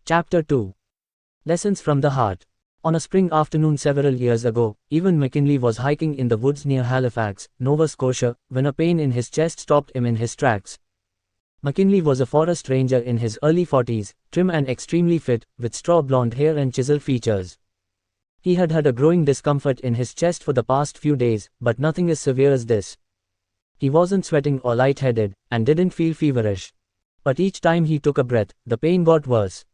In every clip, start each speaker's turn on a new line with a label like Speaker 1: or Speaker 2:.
Speaker 1: Chapter 2. Lessons from the Heart. On a spring afternoon several years ago, Evan McKinley was hiking in the woods near Halifax, Nova Scotia, when a pain in his chest stopped him in his tracks. McKinley was a forest ranger in his early 40s, trim and extremely fit, with straw blonde hair and chiseled features. He had had a growing discomfort in his chest for the past few days, but nothing as severe as this. He wasn't sweating or lightheaded, and didn't feel feverish. But each time he took a breath, the pain got worse.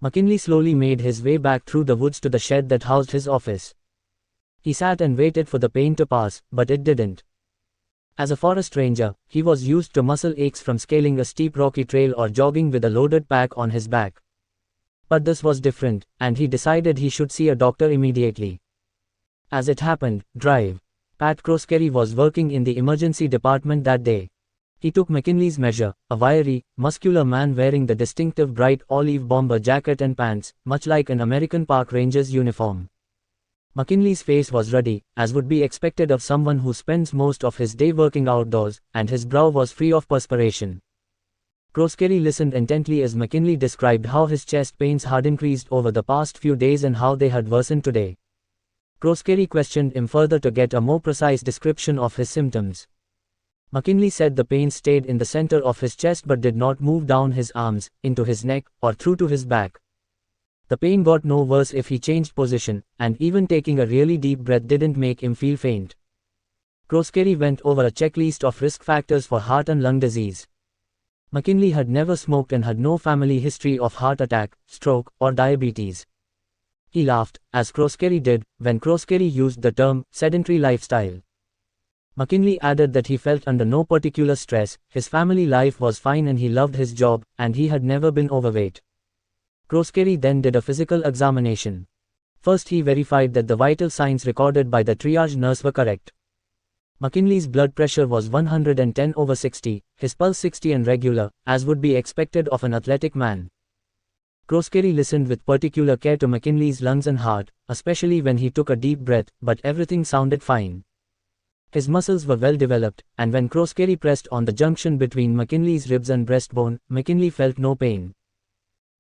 Speaker 1: McKinley slowly made his way back through the woods to the shed that housed his office. He sat and waited for the pain to pass, but it didn't. As a forest ranger, he was used to muscle aches from scaling a steep rocky trail or jogging with a loaded pack on his back. But this was different, and he decided he should see a doctor immediately. As it happened, Pat Croskery was working in the emergency department that day. He took McKinley's measure, a wiry, muscular man wearing the distinctive bright olive bomber jacket and pants, much like an American park ranger's uniform. McKinley's face was ruddy, as would be expected of someone who spends most of his day working outdoors, and his brow was free of perspiration. Croskery listened intently as McKinley described how his chest pains had increased over the past few days and how they had worsened today. Croskery questioned him further to get a more precise description of his symptoms. McKinley said the pain stayed in the center of his chest but did not move down his arms, into his neck, or through to his back. The pain got no worse if he changed position, and even taking a really deep breath didn't make him feel faint. Croskery went over a checklist of risk factors for heart and lung disease. McKinley had never smoked and had no family history of heart attack, stroke, or diabetes. He laughed, as Croskery did, when Croskery used the term sedentary lifestyle. McKinley added that he felt under no particular stress, his family life was fine and he loved his job, and he had never been overweight. Croskery then did a physical examination. First he verified that the vital signs recorded by the triage nurse were correct. McKinley's blood pressure was 110/60, his pulse 60 and regular, as would be expected of an athletic man. Croskery listened with particular care to McKinley's lungs and heart, especially when he took a deep breath, but everything sounded fine. His muscles were well developed, and when Croskery pressed on the junction between McKinley's ribs and breastbone, McKinley felt no pain.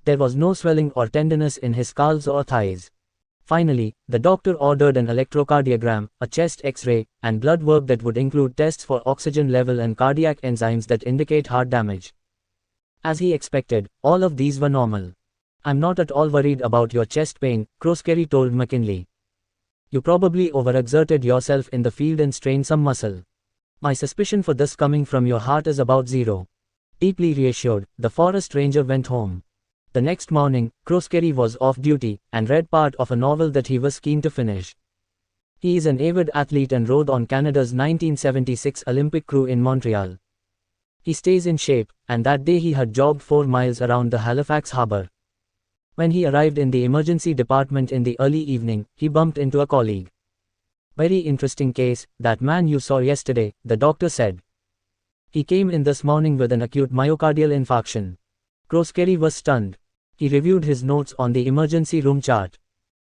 Speaker 1: There was no swelling or tenderness in his calves or thighs. Finally, the doctor ordered an electrocardiogram, a chest X-ray, and blood work that would include tests for oxygen level and cardiac enzymes that indicate heart damage. As he expected, all of these were normal. "I'm not at all worried about your chest pain," Croskery told McKinley. "You probably overexerted yourself in the field and strained some muscle. My suspicion for this coming from your heart is about zero." Deeply reassured, the forest ranger went home. The next morning, Croskery was off duty, and read part of a novel that he was keen to finish. He is an avid athlete and rode on Canada's 1976 Olympic crew in Montreal. He stays in shape, and that day he had jogged 4 miles around the Halifax harbor. When he arrived in the emergency department in the early evening, he bumped into a colleague. "Very interesting case, that man you saw yesterday," the doctor said. "He came in this morning with an acute myocardial infarction." Croskery was stunned. He reviewed his notes on the emergency room chart.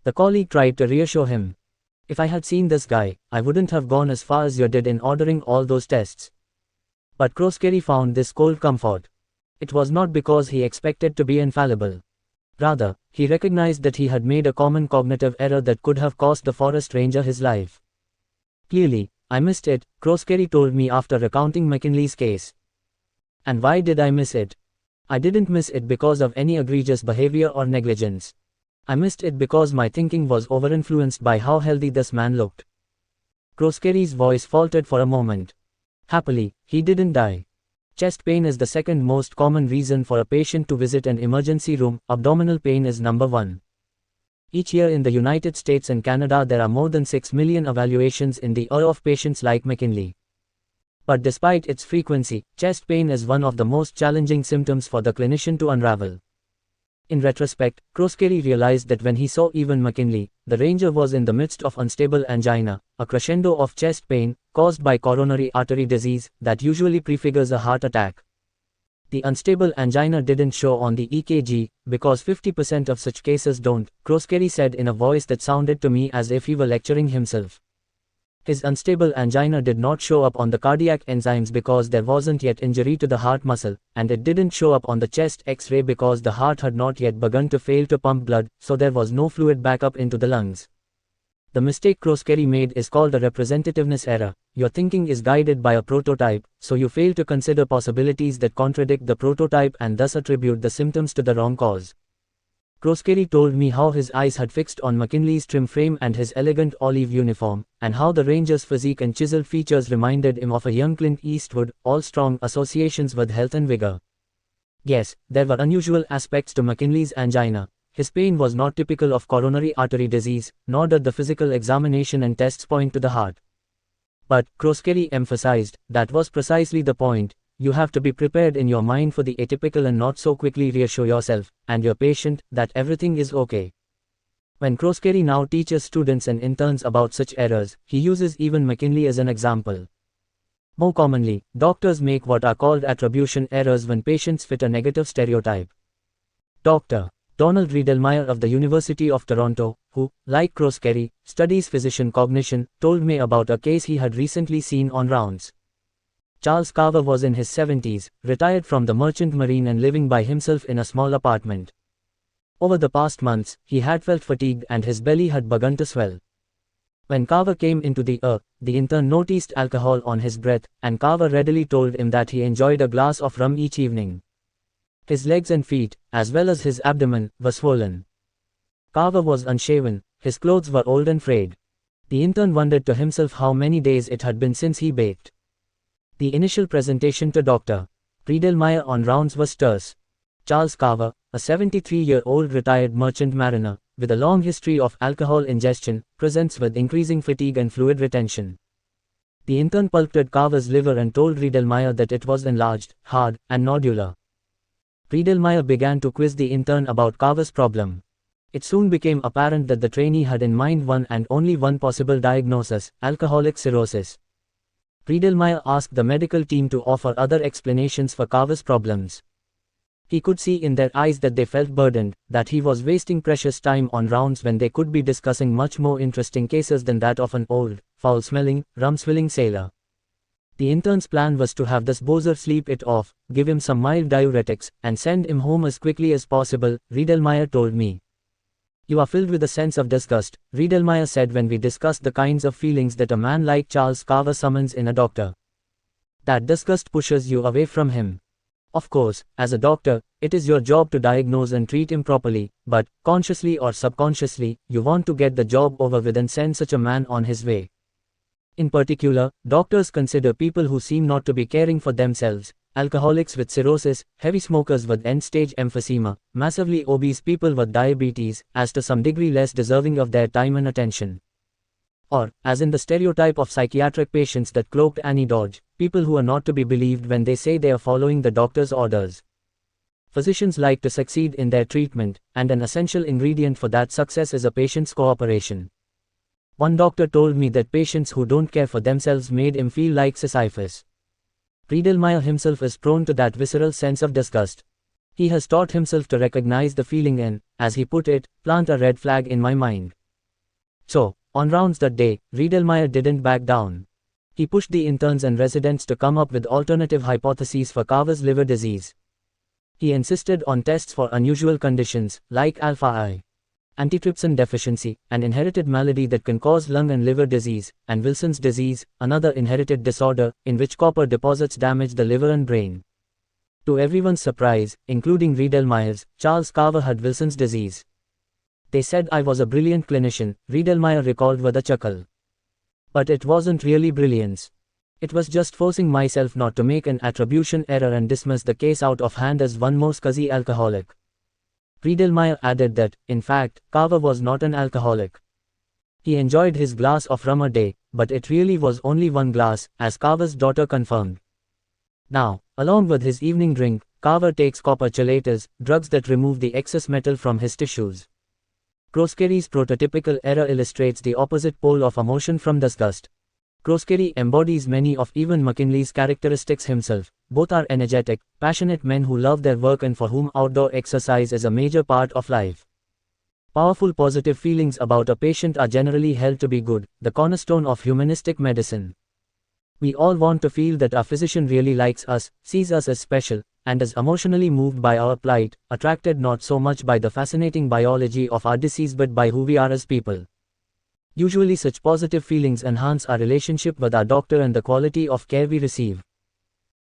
Speaker 1: The colleague tried to reassure him. "If I had seen this guy, I wouldn't have gone as far as you did in ordering all those tests." But Croskery found this cold comfort. It was not because he expected to be infallible. Rather, he recognized that he had made a common cognitive error that could have cost the forest ranger his life. "Clearly, I missed it," Croskery told me after recounting McKinley's case. "And why did I miss it? I didn't miss it because of any egregious behavior or negligence. I missed it because my thinking was overinfluenced by how healthy this man looked." Croskery's voice faltered for a moment. Happily, he didn't die. Chest pain is the second most common reason for a patient to visit an emergency room. Abdominal pain is number 1. Each year in the United States and Canada there are more than 6 million evaluations in the ear of patients like McKinley. But despite its frequency, chest pain is one of the most challenging symptoms for the clinician to unravel. In retrospect, Croskery realized that when he saw Evan McKinley, the ranger was in the midst of unstable angina, a crescendo of chest pain, caused by coronary artery disease, that usually prefigures a heart attack. The unstable angina didn't show on the EKG, because 50% of such cases don't, Croskery said in a voice that sounded to me as if he were lecturing himself. His unstable angina did not show up on the cardiac enzymes because there wasn't yet injury to the heart muscle, and it didn't show up on the chest X-ray because the heart had not yet begun to fail to pump blood, so there was no fluid backup into the lungs. The mistake Kroskeri made is called a representativeness error. Your thinking is guided by a prototype, so you fail to consider possibilities that contradict the prototype and thus attribute the symptoms to the wrong cause. Kroskeri told me how his eyes had fixed on McKinley's trim frame and his elegant olive uniform, and how the ranger's physique and chiseled features reminded him of a young Clint Eastwood, all strong associations with health and vigor. Yes, there were unusual aspects to McKinley's angina. His pain was not typical of coronary artery disease, nor did the physical examination and tests point to the heart. But, Kroskeri emphasized, that was precisely the point. You have to be prepared in your mind for the atypical and not so quickly reassure yourself, and your patient, that everything is okay. When Kroskeri now teaches students and interns about such errors, he uses even McKinley as an example. More commonly, doctors make what are called attribution errors when patients fit a negative stereotype. Dr. Donald Riedelmeier of the University of Toronto, who, like Kroskeri, studies physician cognition, told me about a case he had recently seen on rounds. Charles Carver was in his 70s, retired from the Merchant Marine and living by himself in a small apartment. Over the past months, he had felt fatigued and his belly had begun to swell. When Carver came into the intern noticed alcohol on his breath, and Carver readily told him that he enjoyed a glass of rum each evening. His legs and feet, as well as his abdomen, were swollen. Carver was unshaven, his clothes were old and frayed. The intern wondered to himself how many days it had been since he bathed. The initial presentation to Dr. Riedelmeier on rounds was terse. Charles Carver, a 73-year-old retired merchant mariner, with a long history of alcohol ingestion, presents with increasing fatigue and fluid retention. The intern pulped Carver's liver and told Riedelmeier that it was enlarged, hard, and nodular. Riedelmeier began to quiz the intern about Carver's problem. It soon became apparent that the trainee had in mind one and only one possible diagnosis: alcoholic cirrhosis. Riedelmeier asked the medical team to offer other explanations for Carver's problems. He could see in their eyes that they felt burdened, that he was wasting precious time on rounds when they could be discussing much more interesting cases than that of an old, foul-smelling, rum-swilling sailor. The intern's plan was to have this bozer sleep it off, give him some mild diuretics, and send him home as quickly as possible, Riedelmeier told me. You are filled with a sense of disgust, Riedelmeier said when we discussed the kinds of feelings that a man like Charles Carver summons in a doctor. That disgust pushes you away from him. Of course, as a doctor, it is your job to diagnose and treat him properly, but, consciously or subconsciously, you want to get the job over with and send such a man on his way. In particular, doctors consider people who seem not to be caring for themselves, alcoholics with cirrhosis, heavy smokers with end-stage emphysema, massively obese people with diabetes, as to some degree less deserving of their time and attention. Or, as in the stereotype of psychiatric patients that cloaked Annie Dodge, people who are not to be believed when they say they are following the doctor's orders. Physicians like to succeed in their treatment, and an essential ingredient for that success is a patient's cooperation. One doctor told me that patients who don't care for themselves made him feel like Sisyphus. Riedelmeier himself is prone to that visceral sense of disgust. He has taught himself to recognize the feeling and, as he put it, plant a red flag in my mind. So, on rounds that day, Riedelmeier didn't back down. He pushed the interns and residents to come up with alternative hypotheses for Carver's liver disease. He insisted on tests for unusual conditions, like alpha-I antitrypsin deficiency, an inherited malady that can cause lung and liver disease, and Wilson's disease, another inherited disorder, in which copper deposits damage the liver and brain. To everyone's surprise, including Riedelmeier's, Charles Carver had Wilson's disease. They said I was a brilliant clinician, Riedelmeier recalled with a chuckle. But it wasn't really brilliance. It was just forcing myself not to make an attribution error and dismiss the case out of hand as one more scuzzy alcoholic. Riedelmeier added that, in fact, Carver was not an alcoholic. He enjoyed his glass of rum a day, but it really was only one glass, as Carver's daughter confirmed. Now, along with his evening drink, Carver takes copper chelators, drugs that remove the excess metal from his tissues. Kroskeri's prototypical error illustrates the opposite pole of emotion from disgust. Kroskeri embodies many of even McKinley's characteristics himself. Both are energetic, passionate men who love their work and for whom outdoor exercise is a major part of life. Powerful positive feelings about a patient are generally held to be good, the cornerstone of humanistic medicine. We all want to feel that our physician really likes us, sees us as special, and is emotionally moved by our plight, attracted not so much by the fascinating biology of our disease but by who we are as people. Usually such positive feelings enhance our relationship with our doctor and the quality of care we receive.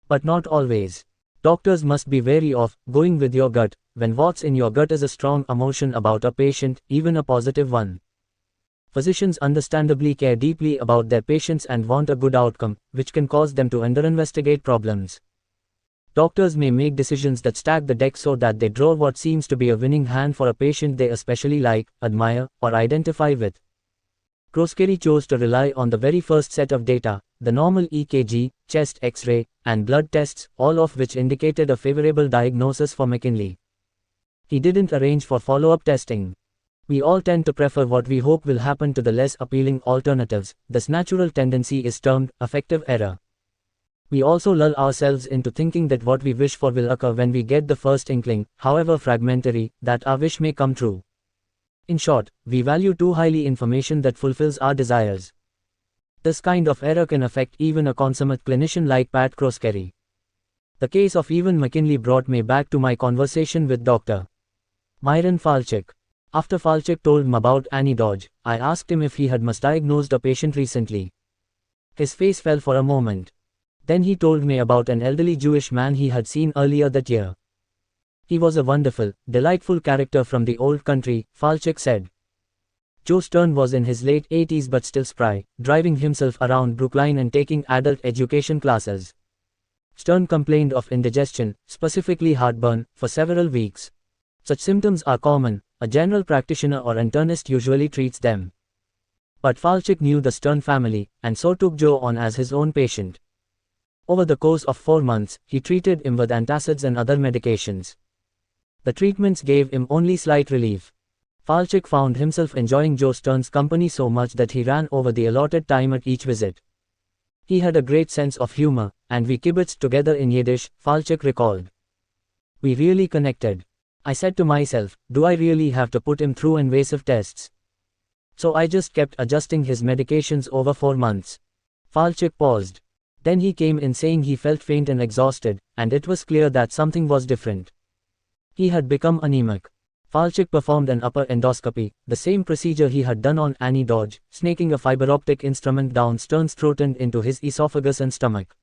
Speaker 1: But not always. Doctors must be wary of going with your gut, when what's in your gut is a strong emotion about a patient, even a positive one. Physicians understandably care deeply about their patients and want a good outcome, which can cause them to underinvestigate problems. Doctors may make decisions that stack the deck so that they draw what seems to be a winning hand for a patient they especially like, admire, or identify with. Groskeri chose to rely on the very first set of data, the normal EKG, chest X-ray, and blood tests, all of which indicated a favorable diagnosis for McKinley. He didn't arrange for follow-up testing. We all tend to prefer what we hope will happen to the less appealing alternatives. This natural tendency is termed affective error. We also lull ourselves into thinking that what we wish for will occur when we get the first inkling, however fragmentary, that our wish may come true. In short, we value too highly information that fulfills our desires. This kind of error can affect even a consummate clinician like Pat Groskeri. The case of Evan McKinley brought me back to my conversation with Dr. Myron Falchuk. After Falchuk told me about Annie Dodge, I asked him if he had misdiagnosed a patient recently. His face fell for a moment. Then he told me about an elderly Jewish man he had seen earlier that year. He was a wonderful, delightful character from the old country, Falchuk said. Joe Stern was in his late 80s but still spry, driving himself around Brookline and taking adult education classes. Stern complained of indigestion, specifically heartburn, for several weeks. Such symptoms are common. A general practitioner or internist usually treats them. But Falchuk knew the Stern family, and so took Joe on as his own patient. Over the course of 4 months, he treated him with antacids and other medications. The treatments gave him only slight relief. Falchuk found himself enjoying Joe Stern's company so much that he ran over the allotted time at each visit. He had a great sense of humor, and we kibitzed together in Yiddish, Falchuk recalled. We really connected. I said to myself, do I really have to put him through invasive tests? So I just kept adjusting his medications over 4 months. Falchuk paused. Then he came in saying he felt faint and exhausted, and it was clear that something was different. He had become anemic. Falchuk performed an upper endoscopy, the same procedure he had done on Annie Dodge, snaking a fiber optic instrument down Stern's throat and into his esophagus and stomach.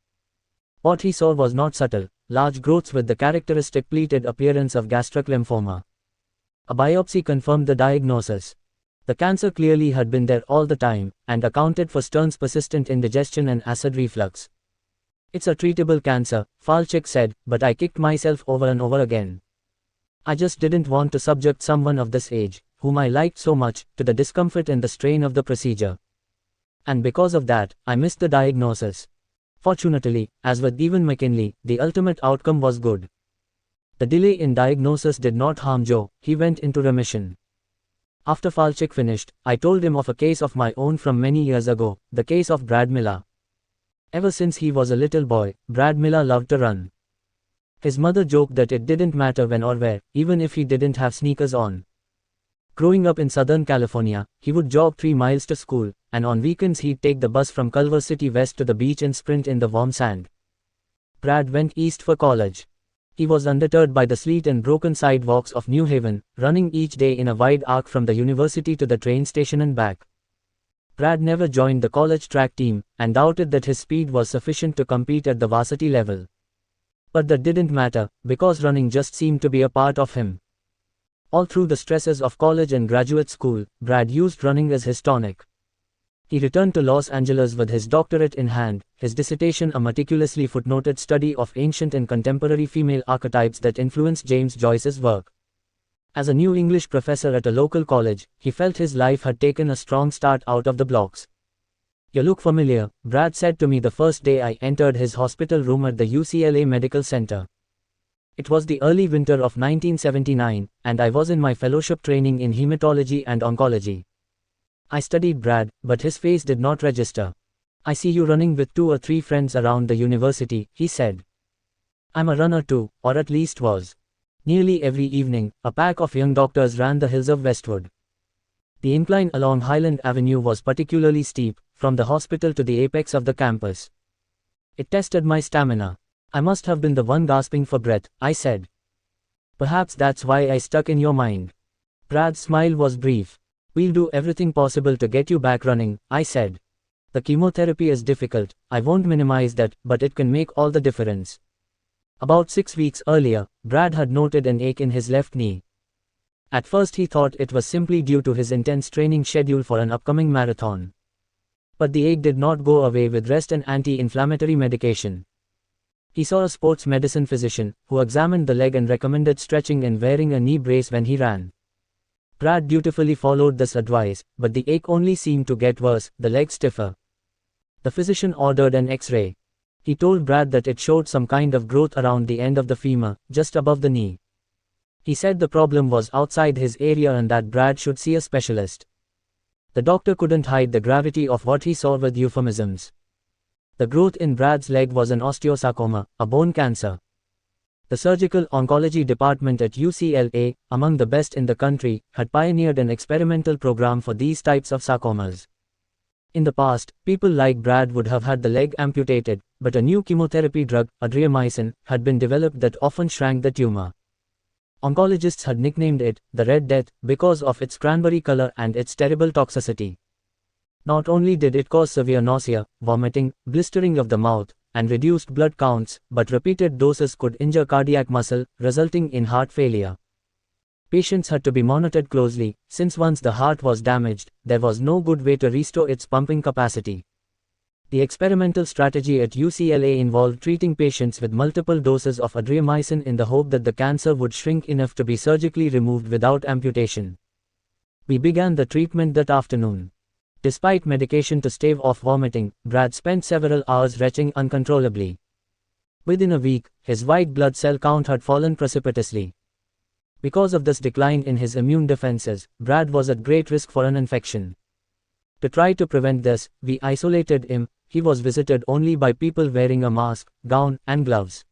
Speaker 1: What he saw was not subtle, large growths with the characteristic pleated appearance of gastric lymphoma. A biopsy confirmed the diagnosis. The cancer clearly had been there all the time, and accounted for Stern's persistent indigestion and acid reflux. It's a treatable cancer, Falchuk said, but I kicked myself over and over again. I just didn't want to subject someone of this age, whom I liked so much, to the discomfort and the strain of the procedure. And because of that, I missed the diagnosis. Fortunately, as with Evan McKinley, the ultimate outcome was good. The delay in diagnosis did not harm Joe, he went into remission. After Falchuk finished, I told him of a case of my own from many years ago, the case of Brad Miller. Ever since he was a little boy, Brad Miller loved to run. His mother joked that it didn't matter when or where, even if he didn't have sneakers on. Growing up in Southern California, he would jog 3 miles to school, and on weekends he'd take the bus from Culver City west to the beach and sprint in the warm sand. Brad went east for college. He was undeterred by the sleet and broken sidewalks of New Haven, running each day in a wide arc from the university to the train station and back. Brad never joined the college track team, and doubted that his speed was sufficient to compete at the varsity level. But that didn't matter, because running just seemed to be a part of him. All through the stresses of college and graduate school, Brad used running as his tonic. He returned to Los Angeles with his doctorate in hand, his dissertation a meticulously footnoted study of ancient and contemporary female archetypes that influenced James Joyce's work. As a new English professor at a local college, he felt his life had taken a strong start out of the blocks. You look familiar, Brad said to me the first day I entered his hospital room at the UCLA Medical Center. It was the early winter of 1979, and I was in my fellowship training in hematology and oncology. I studied Brad, but his face did not register. I see you running with 2 or 3 friends around the university, he said. I'm a runner too, or at least was. Nearly every evening, a pack of young doctors ran the hills of Westwood. The incline along Highland Avenue was particularly steep, from the hospital to the apex of the campus. It tested my stamina. I must have been the one gasping for breath, I said. Perhaps that's why I stuck in your mind. Brad's smile was brief. We'll do everything possible to get you back running, I said. The chemotherapy is difficult, I won't minimize that, but it can make all the difference. About 6 weeks earlier, Brad had noted an ache in his left knee. At first he thought it was simply due to his intense training schedule for an upcoming marathon. But the ache did not go away with rest and anti-inflammatory medication. He saw a sports medicine physician, who examined the leg and recommended stretching and wearing a knee brace when he ran. Brad dutifully followed this advice, but the ache only seemed to get worse, the leg stiffer. The physician ordered an X-ray. He told Brad that it showed some kind of growth around the end of the femur, just above the knee. He said the problem was outside his area and that Brad should see a specialist. The doctor couldn't hide the gravity of what he saw with euphemisms. The growth in Brad's leg was an osteosarcoma, a bone cancer. The surgical oncology department at UCLA, among the best in the country, had pioneered an experimental program for these types of sarcomas. In the past, people like Brad would have had the leg amputated, but a new chemotherapy drug, adriamycin, had been developed that often shrank the tumor. Oncologists had nicknamed it the Red Death because of its cranberry color and its terrible toxicity. Not only did it cause severe nausea, vomiting, blistering of the mouth, and reduced blood counts, but repeated doses could injure cardiac muscle, resulting in heart failure. Patients had to be monitored closely, since once the heart was damaged, there was no good way to restore its pumping capacity. The experimental strategy at UCLA involved treating patients with multiple doses of adriamycin in the hope that the cancer would shrink enough to be surgically removed without amputation. We began the treatment that afternoon. Despite medication to stave off vomiting, Brad spent several hours retching uncontrollably. Within a week, his white blood cell count had fallen precipitously. Because of this decline in his immune defenses, Brad was at great risk for an infection. To try to prevent this, we isolated him. He was visited only by people wearing a mask, gown, and gloves.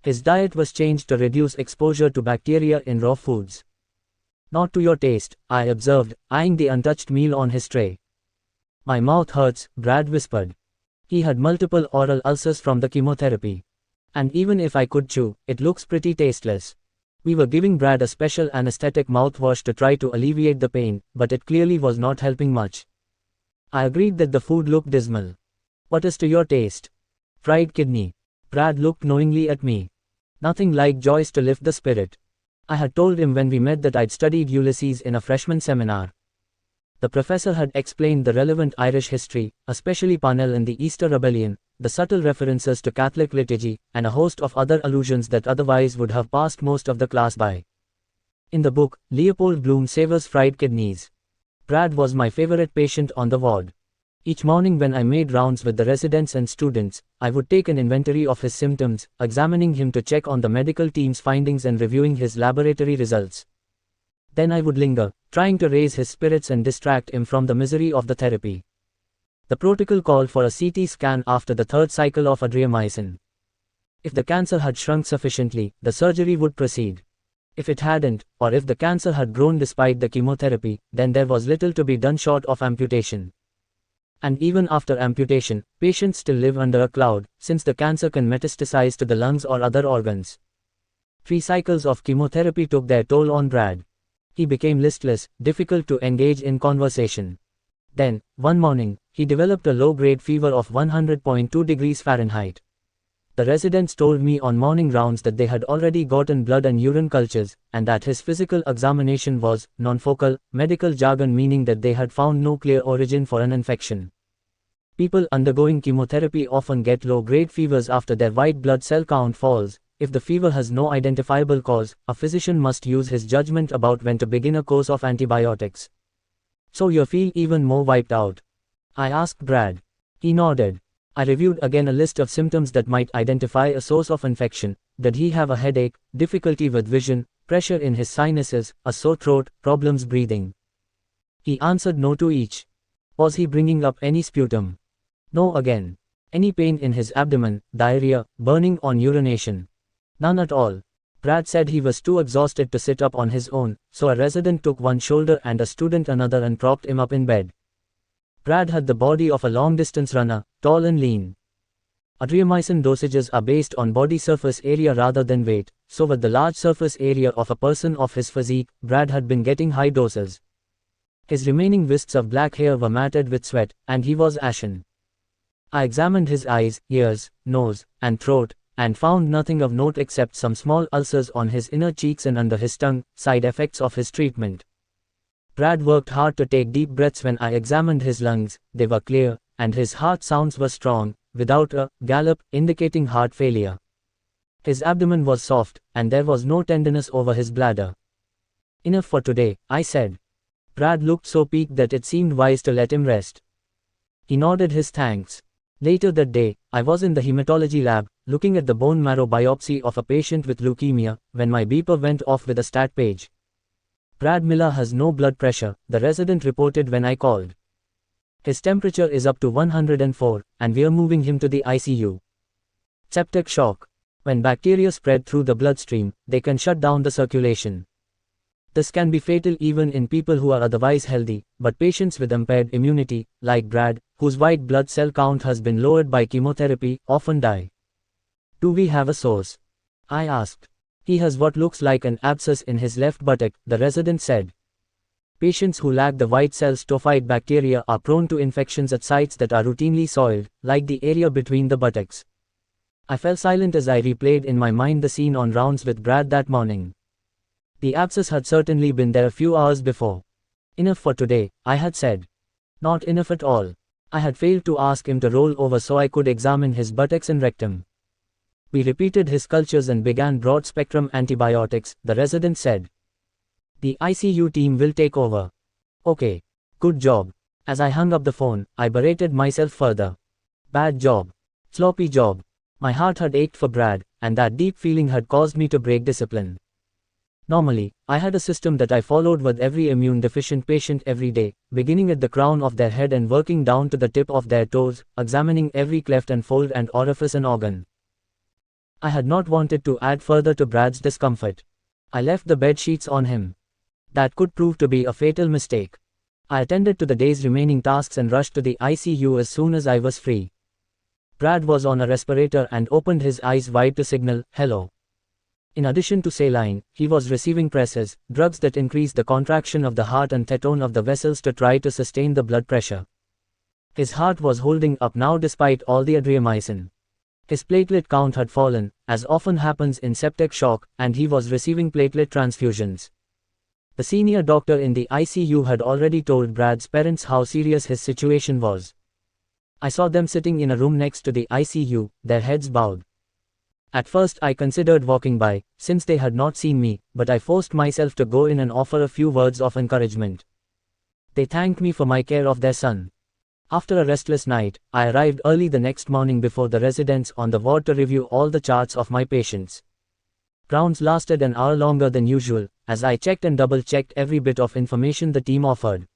Speaker 1: His diet was changed to reduce exposure to bacteria in raw foods. Not to your taste, I observed, eyeing the untouched meal on his tray. My mouth hurts, Brad whispered. He had multiple oral ulcers from the chemotherapy. And even if I could chew, it looks pretty tasteless. We were giving Brad a special anesthetic mouthwash to try to alleviate the pain, but it clearly was not helping much. I agreed that the food looked dismal. What is to your taste? Fried kidney. Brad looked knowingly at me. Nothing like Joyce to lift the spirit. I had told him when we met that I'd studied Ulysses in a freshman seminar. The professor had explained the relevant Irish history, especially Parnell and the Easter Rebellion, the subtle references to Catholic liturgy, and a host of other allusions that otherwise would have passed most of the class by. In the book, Leopold Bloom savors fried kidneys. Brad was my favorite patient on the ward. Each morning when I made rounds with the residents and students, I would take an inventory of his symptoms, examining him to check on the medical team's findings and reviewing his laboratory results. Then I would linger, trying to raise his spirits and distract him from the misery of the therapy. The protocol called for a CT scan after the third cycle of adriamycin. If the cancer had shrunk sufficiently, the surgery would proceed. If it hadn't, or if the cancer had grown despite the chemotherapy, then there was little to be done short of amputation. And even after amputation, patients still live under a cloud, since the cancer can metastasize to the lungs or other organs. 3 cycles of chemotherapy took their toll on Brad. He became listless, difficult to engage in conversation. Then, one morning, he developed a low-grade fever of 100.2 degrees Fahrenheit. The residents told me on morning rounds that they had already gotten blood and urine cultures, and that his physical examination was non-focal, medical jargon meaning that they had found no clear origin for an infection. People undergoing chemotherapy often get low-grade fevers after their white blood cell count falls. If the fever has no identifiable cause, a physician must use his judgment about when to begin a course of antibiotics. So you feel even more wiped out? I asked Brad. He nodded. I reviewed again a list of symptoms that might identify a source of infection. Did he have a headache, difficulty with vision, pressure in his sinuses, a sore throat, problems breathing? He answered no to each. Was he bringing up any sputum? No again. Any pain in his abdomen, diarrhea, burning or urination? None at all. Brad said he was too exhausted to sit up on his own, so a resident took one shoulder and a student another and propped him up in bed. Brad had the body of a long-distance runner, tall and lean. Adriamycin dosages are based on body surface area rather than weight, so with the large surface area of a person of his physique, Brad had been getting high doses. His remaining wisps of black hair were matted with sweat, and he was ashen. I examined his eyes, ears, nose, and throat, and found nothing of note except some small ulcers on his inner cheeks and under his tongue, side effects of his treatment. Brad worked hard to take deep breaths when I examined his lungs. They were clear, and his heart sounds were strong, without a gallop, indicating heart failure. His abdomen was soft, and there was no tenderness over his bladder. Enough for today, I said. Brad looked so peaked that it seemed wise to let him rest. He nodded his thanks. Later that day, I was in the hematology lab, looking at the bone marrow biopsy of a patient with leukemia, when my beeper went off with a stat page. Brad Miller has no blood pressure, the resident reported when I called. His temperature is up to 104, and we're moving him to the ICU. Septic shock. When bacteria spread through the bloodstream, they can shut down the circulation. This can be fatal even in people who are otherwise healthy, but patients with impaired immunity, like Brad, whose white blood cell count has been lowered by chemotherapy, often die. Do we have a source? I asked. He has what looks like an abscess in his left buttock, the resident said. Patients who lack the white cells to fight bacteria are prone to infections at sites that are routinely soiled, like the area between the buttocks. I fell silent as I replayed in my mind the scene on rounds with Brad that morning. The abscess had certainly been there a few hours before. Enough for today, I had said. Not enough at all. I had failed to ask him to roll over so I could examine his buttocks and rectum. We repeated his cultures and began broad-spectrum antibiotics, the resident said. The ICU team will take over. Okay. Good job. As I hung up the phone, I berated myself further. Bad job. Sloppy job. My heart had ached for Brad, and that deep feeling had caused me to break discipline. Normally, I had a system that I followed with every immune-deficient patient every day, beginning at the crown of their head and working down to the tip of their toes, examining every cleft and fold and orifice and organ. I had not wanted to add further to Brad's discomfort. I left the bed sheets on him. That could prove to be a fatal mistake. I attended to the day's remaining tasks and rushed to the ICU as soon as I was free. Brad was on a respirator and opened his eyes wide to signal, hello. In addition to saline, he was receiving presses, drugs that increase the contraction of the heart and tetone of the vessels to try to sustain the blood pressure. His heart was holding up now despite all the adriamycin. His platelet count had fallen, as often happens in septic shock, and he was receiving platelet transfusions. The senior doctor in the ICU had already told Brad's parents how serious his situation was. I saw them sitting in a room next to the ICU, their heads bowed. At first I considered walking by, since they had not seen me, but I forced myself to go in and offer a few words of encouragement. They thanked me for my care of their son. After a restless night, I arrived early the next morning before the residents on the ward to review all the charts of my patients. Rounds lasted an hour longer than usual, as I checked and double-checked every bit of information the team offered.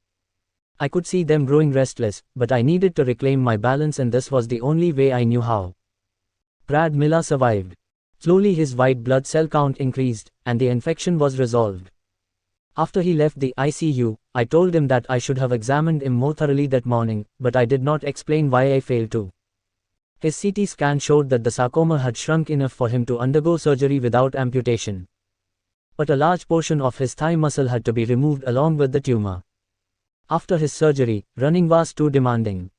Speaker 1: I could see them growing restless, but I needed to reclaim my balance, and this was the only way I knew how. Brad Miller survived. Slowly his white blood cell count increased, and the infection was resolved. After he left the ICU, I told him that I should have examined him more thoroughly that morning, but I did not explain why I failed to. His CT scan showed that the sarcoma had shrunk enough for him to undergo surgery without amputation. But a large portion of his thigh muscle had to be removed along with the tumor. After his surgery, running was too demanding.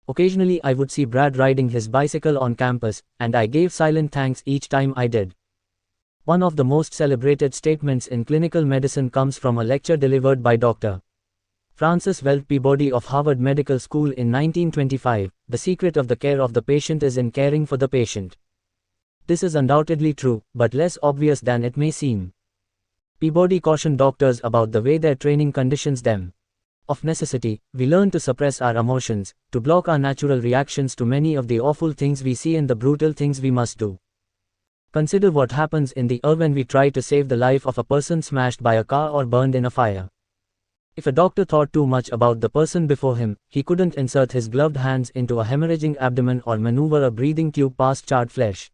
Speaker 1: Occasionally I would see Brad riding his bicycle on campus, and I gave silent thanks each time I did. One of the most celebrated statements in clinical medicine comes from a lecture delivered by Dr. Francis Welt Peabody of Harvard Medical School in 1925, "The secret of the care of the patient is in caring for the patient." This is undoubtedly true, but less obvious than it may seem. Peabody cautioned doctors about the way their training conditions them. Of necessity, we learn to suppress our emotions, to block our natural reactions to many of the awful things we see and the brutal things we must do. Consider what happens in the ER when we try to save the life of a person smashed by a car or burned in a fire. If a doctor thought too much about the person before him, he couldn't insert his gloved hands into a hemorrhaging abdomen or maneuver a breathing tube past charred flesh.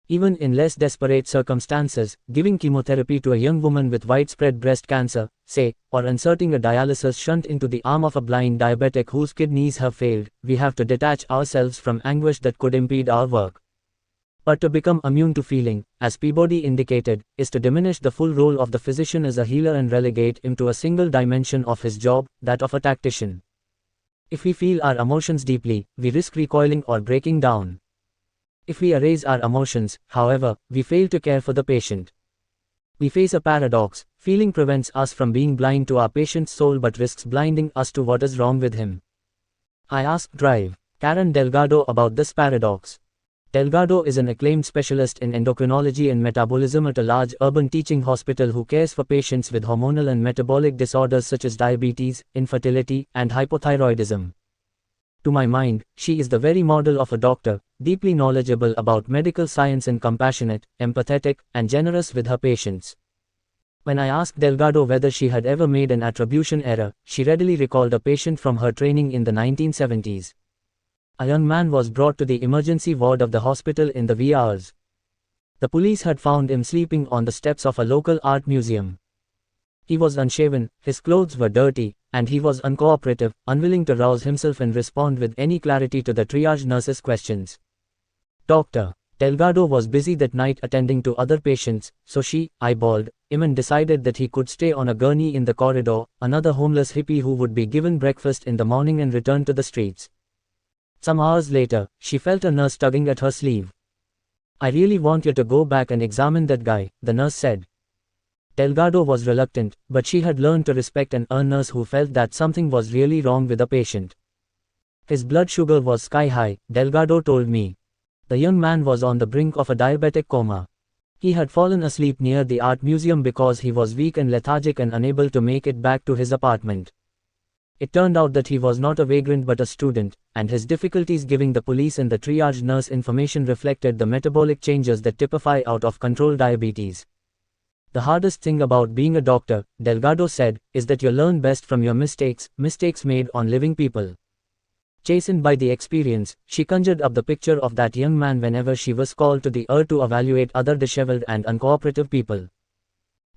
Speaker 1: Even in less desperate circumstances, giving chemotherapy to a young woman with widespread breast cancer, say, or inserting a dialysis shunt into the arm of a blind diabetic whose kidneys have failed, we have to detach ourselves from anguish that could impede our work. But to become immune to feeling, as Peabody indicated, is to diminish the full role of the physician as a healer and relegate him to a single dimension of his job, that of a tactician. If we feel our emotions deeply, we risk recoiling or breaking down. If we erase our emotions, however, we fail to care for the patient. We face a paradox. Feeling prevents us from being blind to our patient's soul but risks blinding us to what is wrong with him. I asked Drive Karen Delgado about this paradox. Delgado is an acclaimed specialist in endocrinology and metabolism at a large urban teaching hospital who cares for patients with hormonal and metabolic disorders such as diabetes, infertility, and hypothyroidism. To my mind, she is the very model of a doctor, deeply knowledgeable about medical science and compassionate, empathetic, and generous with her patients. When I asked Delgado whether she had ever made an attribution error, she readily recalled a patient from her training in the 1970s. A young man was brought to the emergency ward of the hospital in the wee hours. The police had found him sleeping on the steps of a local art museum. He was unshaven, his clothes were dirty, and he was uncooperative, unwilling to rouse himself and respond with any clarity to the triage nurse's questions. Dr. Delgado was busy that night attending to other patients, so she eyeballed him and decided that he could stay on a gurney in the corridor, another homeless hippie who would be given breakfast in the morning and return to the streets. Some hours later, she felt a nurse tugging at her sleeve. "I really want you to go back and examine that guy," the nurse said. Delgado was reluctant, but she had learned to respect an nurse who felt that something was really wrong with a patient. His blood sugar was sky high, Delgado told me. The young man was on the brink of a diabetic coma. He had fallen asleep near the art museum because he was weak and lethargic and unable to make it back to his apartment. It turned out that he was not a vagrant but a student, and his difficulties giving the police and the triage nurse information reflected the metabolic changes that typify out of control diabetes. "The hardest thing about being a doctor," Delgado said, "is that you learn best from your mistakes made on living people." Chastened by the experience, she conjured up the picture of that young man whenever she was called to the earth to evaluate other disheveled and uncooperative people.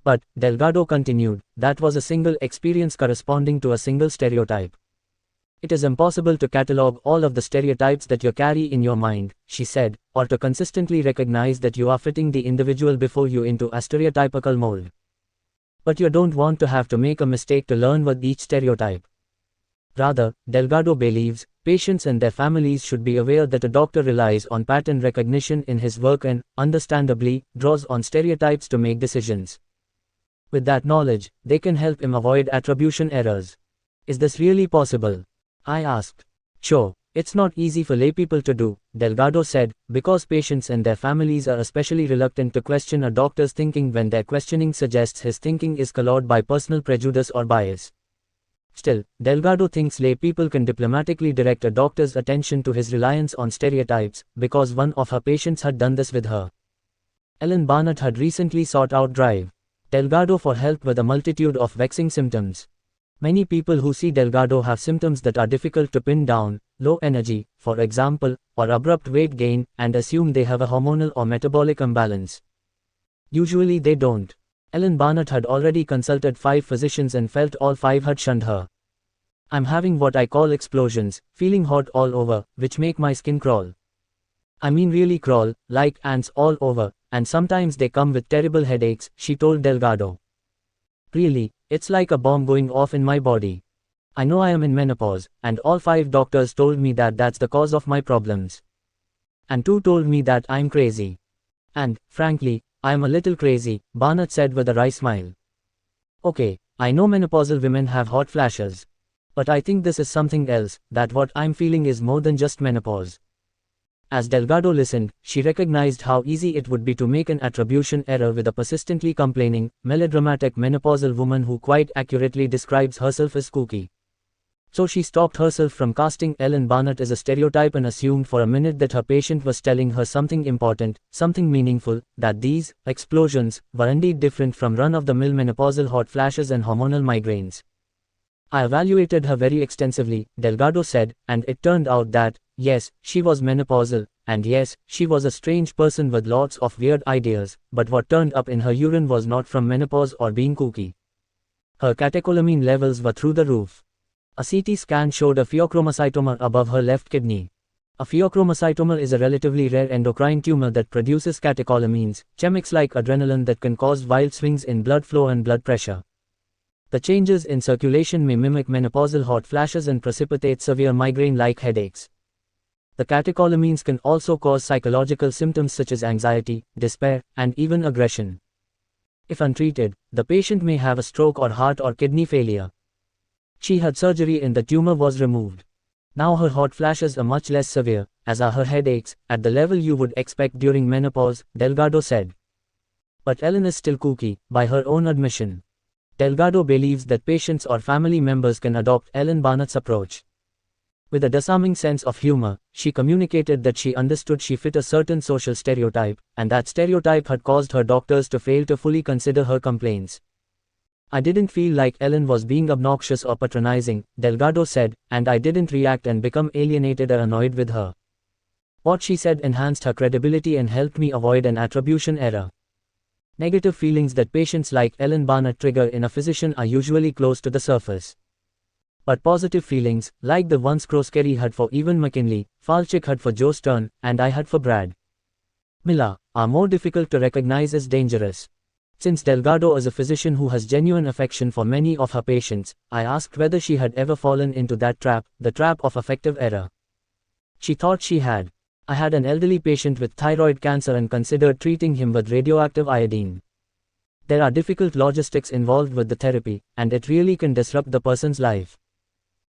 Speaker 1: But, Delgado continued, that was a single experience corresponding to a single stereotype. "It is impossible to catalogue all of the stereotypes that you carry in your mind," she said, "or to consistently recognize that you are fitting the individual before you into a stereotypical mold. But you don't want to have to make a mistake to learn with each stereotype." Rather, Delgado believes, patients and their families should be aware that a doctor relies on pattern recognition in his work and, understandably, draws on stereotypes to make decisions. With that knowledge, they can help him avoid attribution errors. "Is this really possible?" I asked. "Sure, it's not easy for laypeople to do," Delgado said, "because patients and their families are especially reluctant to question a doctor's thinking when their questioning suggests his thinking is colored by personal prejudice or bias. Still, Delgado thinks laypeople can diplomatically direct a doctor's attention to his reliance on stereotypes, because one of her patients had done this with her. Ellen Barnett had recently sought out Drive Delgado for help with a multitude of vexing symptoms. Many people who see Delgado have symptoms that are difficult to pin down, low energy, for example, or abrupt weight gain, and assume they have a hormonal or metabolic imbalance. Usually they don't. Ellen Barnett had already consulted 5 physicians and felt all 5 had shunned her. "I'm having what I call explosions, feeling hot all over, which make my skin crawl. I mean really crawl, like ants all over, and sometimes they come with terrible headaches," she told Delgado. "Really, it's like a bomb going off in my body. I know I am in menopause, and all 5 doctors told me that that's the cause of my problems. And 2 told me that I'm crazy. And, frankly, I'm a little crazy," Barnett said with a wry smile. "Okay, I know menopausal women have hot flashes. But I think this is something else, that what I'm feeling is more than just menopause." As Delgado listened, she recognized how easy it would be to make an attribution error with a persistently complaining, melodramatic menopausal woman who quite accurately describes herself as kooky. So she stopped herself from casting Ellen Barnett as a stereotype and assumed for a minute that her patient was telling her something important, something meaningful, that these explosions were indeed different from run-of-the-mill menopausal hot flashes and hormonal migraines. "I evaluated her very extensively," Delgado said, "and it turned out that, yes, she was menopausal, and yes, she was a strange person with lots of weird ideas, but what turned up in her urine was not from menopause or being kooky. Her catecholamine levels were through the roof. A CT scan showed a pheochromocytoma above her left kidney. A pheochromocytoma is a relatively rare endocrine tumor that produces catecholamines, chemics like adrenaline that can cause wild swings in blood flow and blood pressure. The changes in circulation may mimic menopausal hot flashes and precipitate severe migraine-like headaches. The catecholamines can also cause psychological symptoms such as anxiety, despair, and even aggression. If untreated, the patient may have a stroke or heart or kidney failure. She had surgery and the tumor was removed. Now her hot flashes are much less severe, as are her headaches, at the level you would expect during menopause, Delgado said. But Ellen is still kooky, by her own admission. Delgado believes that patients or family members can adopt Ellen Barnett's approach. With a disarming sense of humor, she communicated that she understood she fit a certain social stereotype, and that stereotype had caused her doctors to fail to fully consider her complaints. I didn't feel like Ellen was being obnoxious or patronizing, Delgado said, and I didn't react and become alienated or annoyed with her. What she said enhanced her credibility and helped me avoid an attribution error. Negative feelings that patients like Ellen Barnett trigger in a physician are usually close to the surface. But positive feelings, like the ones Kroskeri had for Evan McKinley, Falchuk had for Joe Stern, and I had for Brad Miller, are more difficult to recognize as dangerous. Since Delgado is a physician who has genuine affection for many of her patients, I asked whether she had ever fallen into that trap, the trap of affective error. She thought she had. I had an elderly patient with thyroid cancer and considered treating him with radioactive iodine. There are difficult logistics involved with the therapy, and it really can disrupt the person's life.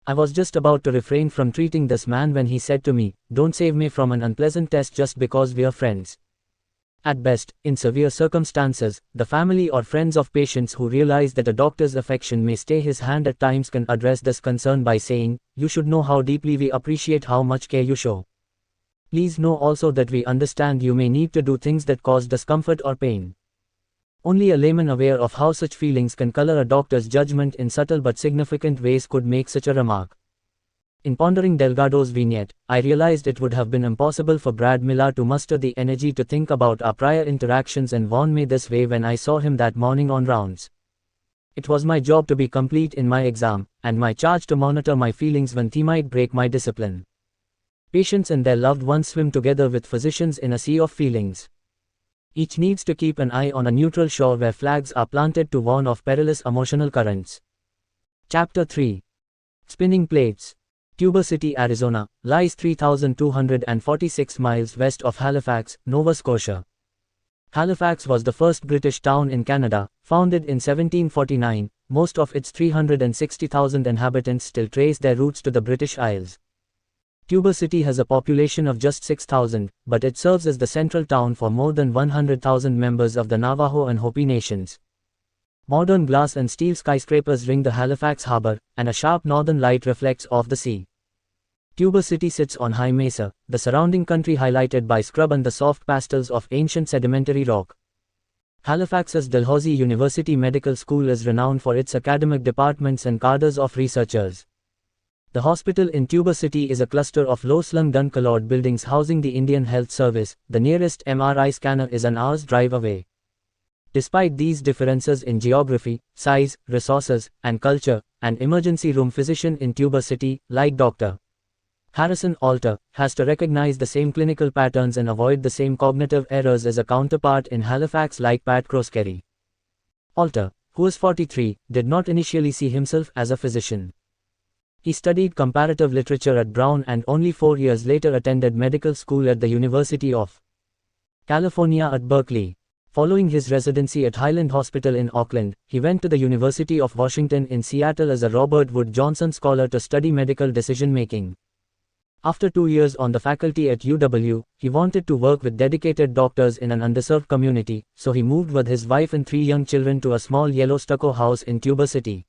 Speaker 1: I was just about to refrain from treating this man when he said to me, "Don't save me from an unpleasant test just because we are friends." At best, in severe circumstances, the family or friends of patients who realize that a doctor's affection may stay his hand at times can address this concern by saying, "You should know how deeply we appreciate how much care you show. Please know also that we understand you may need to do things that cause discomfort or pain." Only a layman aware of how such feelings can color a doctor's judgment in subtle but significant ways could make such a remark. In pondering Delgado's vignette, I realized it would have been impossible for Brad Miller to muster the energy to think about our prior interactions and warn me this way when I saw him that morning on rounds. It was my job to be complete in my exam, and my charge to monitor my feelings when they might break my discipline. Patients and their loved ones swim together with physicians in a sea of feelings. Each needs to keep an eye on a neutral shore where flags are planted to warn of perilous emotional currents. Chapter 3. Spinning Plates. Tuber City, Arizona, lies 3,246 miles west of Halifax, Nova Scotia. Halifax was the first British town in Canada, founded in 1749. Most of its 360,000 inhabitants still trace their roots to the British Isles. Tuber City has a population of just 6,000, but it serves as the central town for more than 100,000 members of the Navajo and Hopi nations. Modern glass and steel skyscrapers ring the Halifax harbor, and a sharp northern light reflects off the sea. Tuber City sits on high mesa, the surrounding country highlighted by scrub and the soft pastels of ancient sedimentary rock. Halifax's Dalhousie University Medical School is renowned for its academic departments and cadres of researchers. The hospital in Tuber City is a cluster of low-slung dun-colored buildings housing the Indian Health Service. The nearest MRI scanner is an hour's drive away. Despite these differences in geography, size, resources, and culture, an emergency room physician in Tuber City, like Dr. Harrison Alter, has to recognize the same clinical patterns and avoid the same cognitive errors as a counterpart in Halifax like Pat Kroskeri. Alter, who is 43, did not initially see himself as a physician. He studied comparative literature at Brown and only 4 years later attended medical school at the University of California at Berkeley. Following his residency at Highland Hospital in Auckland, he went to the University of Washington in Seattle as a Robert Wood Johnson Scholar to study medical decision-making. After 2 years on the faculty at UW, he wanted to work with dedicated doctors in an underserved community, so he moved with his wife and 3 young children to a small yellow stucco house in Tuber City.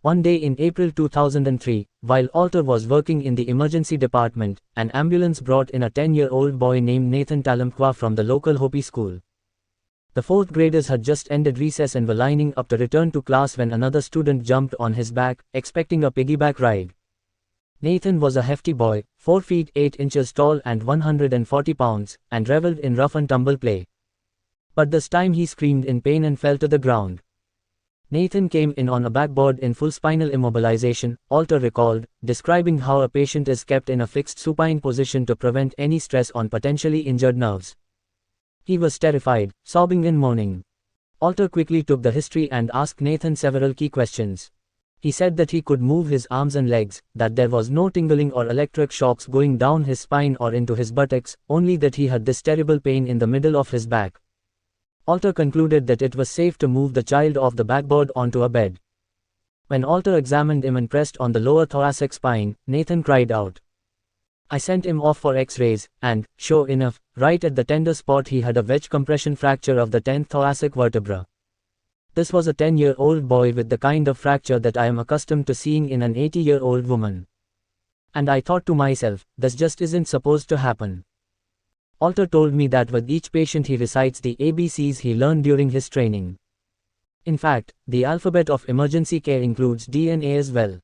Speaker 1: One day in April 2003, while Alter was working in the emergency department, an ambulance brought in a 10-year-old boy named Nathan Talamqua from the local Hopi school. The fourth graders had just ended recess and were lining up to return to class when another student jumped on his back, expecting a piggyback ride. Nathan was a hefty boy, 4 feet 8 inches tall and 140 pounds, and reveled in rough and tumble play. But this time he screamed in pain and fell to the ground. Nathan came in on a backboard in full spinal immobilization, Alter recalled, describing how a patient is kept in a fixed supine position to prevent any stress on potentially injured nerves. He was terrified, sobbing and moaning. Alter quickly took the history and asked Nathan several key questions. He said that he could move his arms and legs, that there was no tingling or electric shocks going down his spine or into his buttocks, only that he had this terrible pain in the middle of his back. Alter concluded that it was safe to move the child off the backboard onto a bed. When Alter examined him and pressed on the lower thoracic spine, Nathan cried out. I sent him off for x-rays, and, sure enough, right at the tender spot he had a wedge compression fracture of the 10th thoracic vertebra. This was a 10-year-old boy with the kind of fracture that I am accustomed to seeing in an 80-year-old woman. And I thought to myself, this just isn't supposed to happen. Alter told me that with each patient he recites the ABCs he learned during his training. In fact, the alphabet of emergency care includes D and A as well.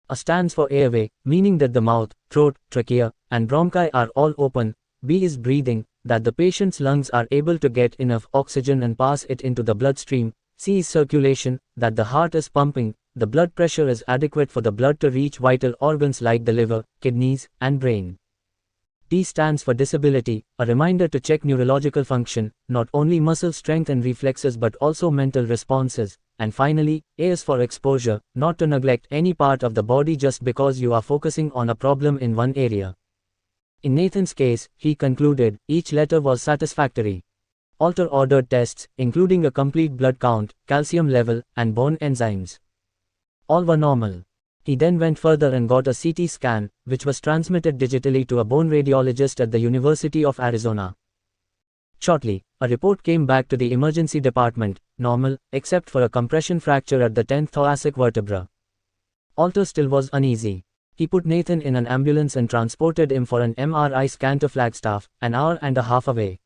Speaker 1: A stands for airway, meaning that the mouth, throat, trachea, and bronchi are all open. B is breathing, that the patient's lungs are able to get enough oxygen and pass it into the bloodstream. C is circulation, that the heart is pumping, the blood pressure is adequate for the blood to reach vital organs like the liver, kidneys, and brain. D stands for disability, a reminder to check neurological function, not only muscle strength and reflexes but also mental responses. And finally, A is for exposure, not to neglect any part of the body just because you are focusing on a problem in one area. In Nathan's case, he concluded, each letter was satisfactory. Alter ordered tests, including a complete blood count, calcium level, and bone enzymes. All were normal. He then went further and got a CT scan, which was transmitted digitally to a bone radiologist at the University of Arizona. Shortly, a report came back to the emergency department, normal, except for a compression fracture at the 10th thoracic vertebra. Alter still was uneasy. He put Nathan in an ambulance and transported him for an MRI scan to Flagstaff, an hour and a half away.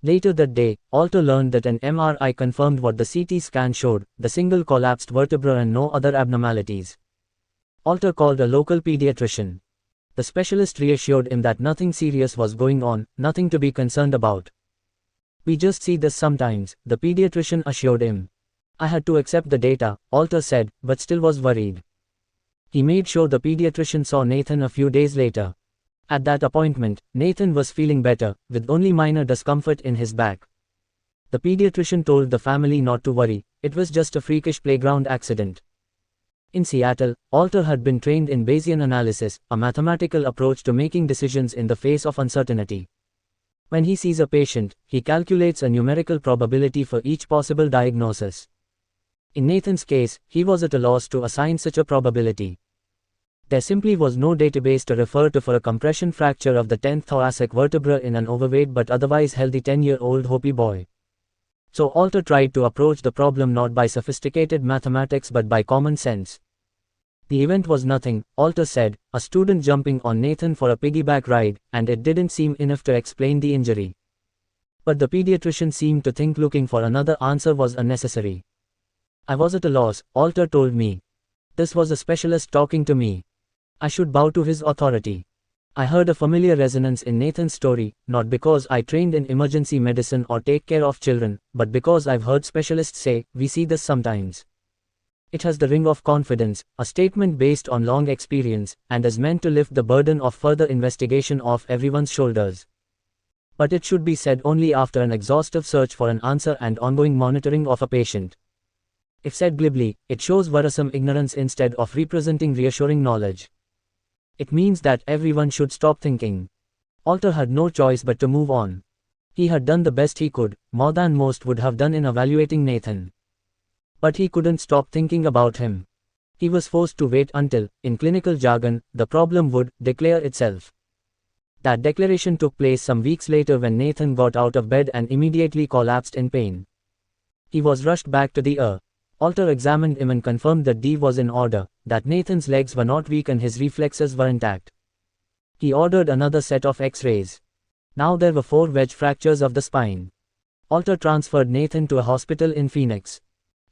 Speaker 1: Later that day, Alter learned that an MRI confirmed what the CT scan showed, the single collapsed vertebra and no other abnormalities. Alter called a local pediatrician. The specialist reassured him that nothing serious was going on, nothing to be concerned about. We just see this sometimes, the pediatrician assured him. I had to accept the data, Alter said, but still was worried. He made sure the pediatrician saw Nathan a few days later. At that appointment, Nathan was feeling better, with only minor discomfort in his back. The pediatrician told the family not to worry, it was just a freakish playground accident. In Seattle, Alter had been trained in Bayesian analysis, a mathematical approach to making decisions in the face of uncertainty. When he sees a patient, he calculates a numerical probability for each possible diagnosis. In Nathan's case, he was at a loss to assign such a probability. There simply was no database to refer to for a compression fracture of the 10th thoracic vertebra in an overweight but otherwise healthy 10-year-old Hopi boy. So Alter tried to approach the problem not by sophisticated mathematics but by common sense. The event was nothing, Alter said, a student jumping on Nathan for a piggyback ride, and it didn't seem enough to explain the injury. But the pediatrician seemed to think looking for another answer was unnecessary. I was at a loss, Alter told me. This was a specialist talking to me. I should bow to his authority. I heard a familiar resonance in Nathan's story, not because I trained in emergency medicine or take care of children, but because I've heard specialists say, we see this sometimes. It has the ring of confidence, a statement based on long experience, and is meant to lift the burden of further investigation off everyone's shoulders. But it should be said only after an exhaustive search for an answer and ongoing monitoring of a patient. If said glibly, it shows worrisome ignorance instead of representing reassuring knowledge. It means that everyone should stop thinking. Alter had no choice but to move on. He had done the best he could, more than most would have done in evaluating Nathan. But he couldn't stop thinking about him. He was forced to wait until, in clinical jargon, the problem would declare itself. That declaration took place some weeks later when Nathan got out of bed and immediately collapsed in pain. He was rushed back to the ER. Alter examined him and confirmed that D was in order, that Nathan's legs were not weak and his reflexes were intact. He ordered another set of X-rays. Now there were 4 wedge fractures of the spine. Alter transferred Nathan to a hospital in Phoenix.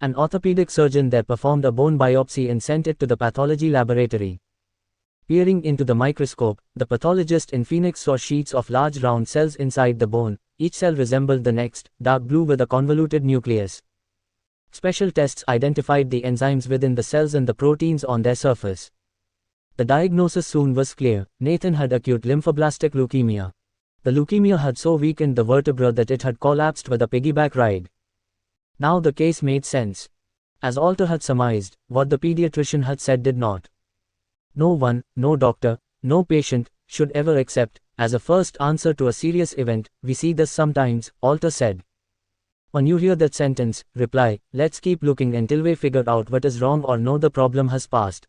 Speaker 1: An orthopedic surgeon there performed a bone biopsy and sent it to the pathology laboratory. Peering into the microscope, the pathologist in Phoenix saw sheets of large round cells inside the bone. Each cell resembled the next, dark blue with a convoluted nucleus. Special tests identified the enzymes within the cells and the proteins on their surface. The diagnosis soon was clear. Nathan had acute lymphoblastic leukemia. The leukemia had so weakened the vertebra that it had collapsed with a piggyback ride. Now the case made sense. As Alter had surmised, what the pediatrician had said did not. No one, no doctor, no patient, should ever accept, as a first answer to a serious event. We see this sometimes, Alter said. When you hear that sentence, reply, let's keep looking until we figure out what is wrong or know the problem has passed.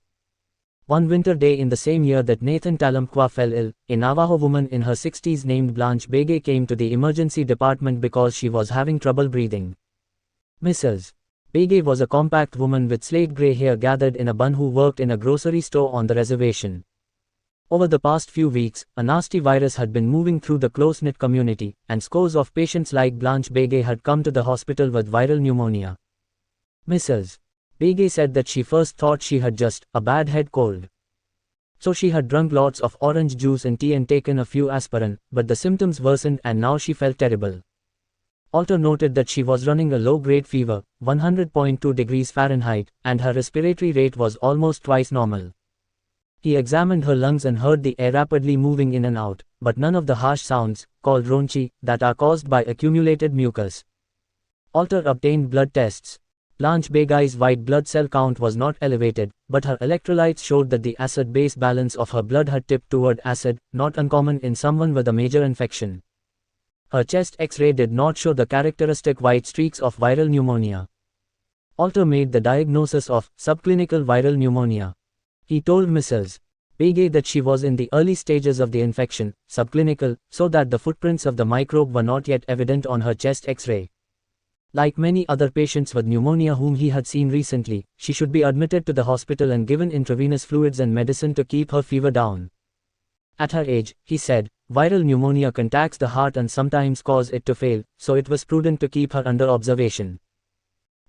Speaker 1: One winter day in the same year that Nathan Talamqua fell ill, a Navajo woman in her 60s named Blanche Begay came to the emergency department because she was having trouble breathing. Mrs. Begay was a compact woman with slate gray hair gathered in a bun who worked in a grocery store on the reservation. Over the past few weeks, a nasty virus had been moving through the close-knit community, and scores of patients like Blanche Begay had come to the hospital with viral pneumonia. Mrs. Begay said that she first thought she had just a bad head cold. So she had drunk lots of orange juice and tea and taken a few aspirin, but the symptoms worsened and now she felt terrible. Alter noted that she was running a low-grade fever, 100.2 degrees Fahrenheit, and her respiratory rate was almost twice normal. He examined her lungs and heard the air rapidly moving in and out, but none of the harsh sounds, called ronchi, that are caused by accumulated mucus. Alter obtained blood tests. Blanche Begay's white blood cell count was not elevated, but her electrolytes showed that the acid-base balance of her blood had tipped toward acid, not uncommon in someone with a major infection. Her chest X-ray did not show the characteristic white streaks of viral pneumonia. Alter made the diagnosis of subclinical viral pneumonia. He told Mrs. Begay that she was in the early stages of the infection, subclinical, so that the footprints of the microbe were not yet evident on her chest X-ray. Like many other patients with pneumonia whom he had seen recently, she should be admitted to the hospital and given intravenous fluids and medicine to keep her fever down. At her age, he said, viral pneumonia can tax the heart and sometimes cause it to fail, so it was prudent to keep her under observation.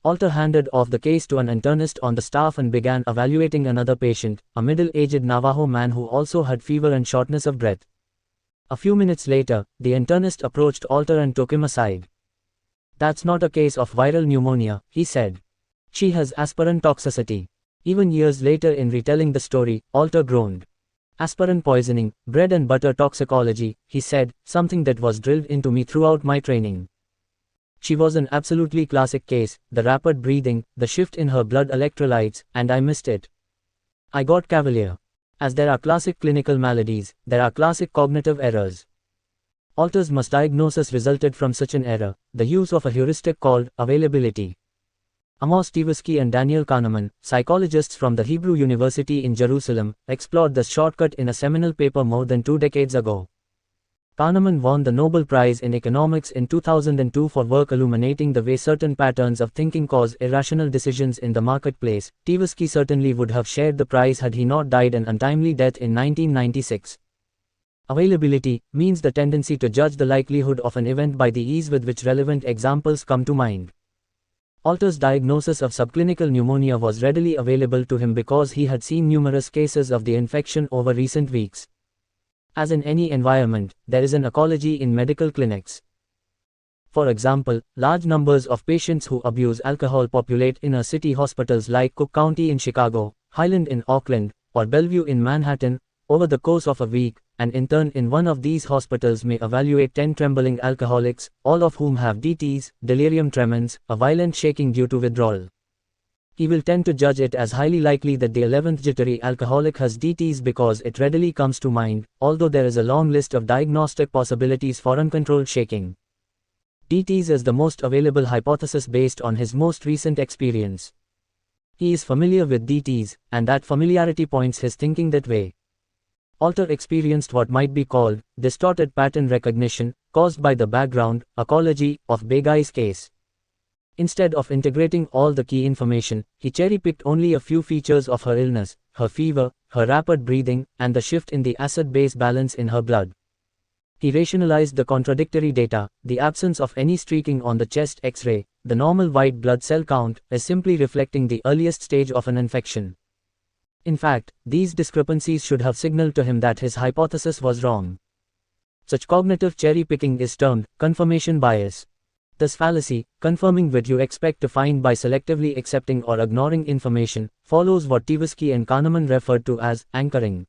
Speaker 1: Alter handed off the case to an internist on the staff and began evaluating another patient, a middle-aged Navajo man who also had fever and shortness of breath. A few minutes later, the internist approached Alter and took him aside. That's not a case of viral pneumonia, he said. She has aspirin toxicity. Even years later in retelling the story, Alter groaned. Aspirin poisoning, bread and butter toxicology, he said, something that was drilled into me throughout my training. She was an absolutely classic case, the rapid breathing, the shift in her blood electrolytes, and I missed it. I got cavalier. As there are classic clinical maladies, there are classic cognitive errors. Alter's misdiagnosis resulted from such an error, the use of a heuristic called availability. Amos Tversky and Daniel Kahneman, psychologists from the Hebrew University in Jerusalem, explored this shortcut in a seminal paper more than 2 decades ago. Kahneman won the Nobel Prize in Economics in 2002 for work illuminating the way certain patterns of thinking cause irrational decisions in the marketplace. Tversky certainly would have shared the prize had he not died an untimely death in 1996. Availability means the tendency to judge the likelihood of an event by the ease with which relevant examples come to mind. Alter's diagnosis of subclinical pneumonia was readily available to him because he had seen numerous cases of the infection over recent weeks. As in any environment, there is an ecology in medical clinics. For example, large numbers of patients who abuse alcohol populate inner city hospitals like Cook County in Chicago, Highland in Auckland, or Bellevue in Manhattan. Over the course of a week, an intern in one of these hospitals may evaluate 10 trembling alcoholics, all of whom have DTs, delirium tremens, a violent shaking due to withdrawal. He will tend to judge it as highly likely that the 11th jittery alcoholic has DTs because it readily comes to mind, although there is a long list of diagnostic possibilities for uncontrolled shaking. DTs is the most available hypothesis based on his most recent experience. He is familiar with DTs, and that familiarity points his thinking that way. Alter experienced what might be called distorted pattern recognition, caused by the background ecology of Begay's case. Instead of integrating all the key information, he cherry-picked only a few features of her illness, her fever, her rapid breathing, and the shift in the acid-base balance in her blood. He rationalized the contradictory data. The absence of any streaking on the chest X-ray, the normal white blood cell count, is simply reflecting the earliest stage of an infection. In fact, these discrepancies should have signaled to him that his hypothesis was wrong. Such cognitive cherry-picking is termed confirmation bias. This fallacy, confirming what you expect to find by selectively accepting or ignoring information, follows what Tversky and Kahneman referred to as anchoring.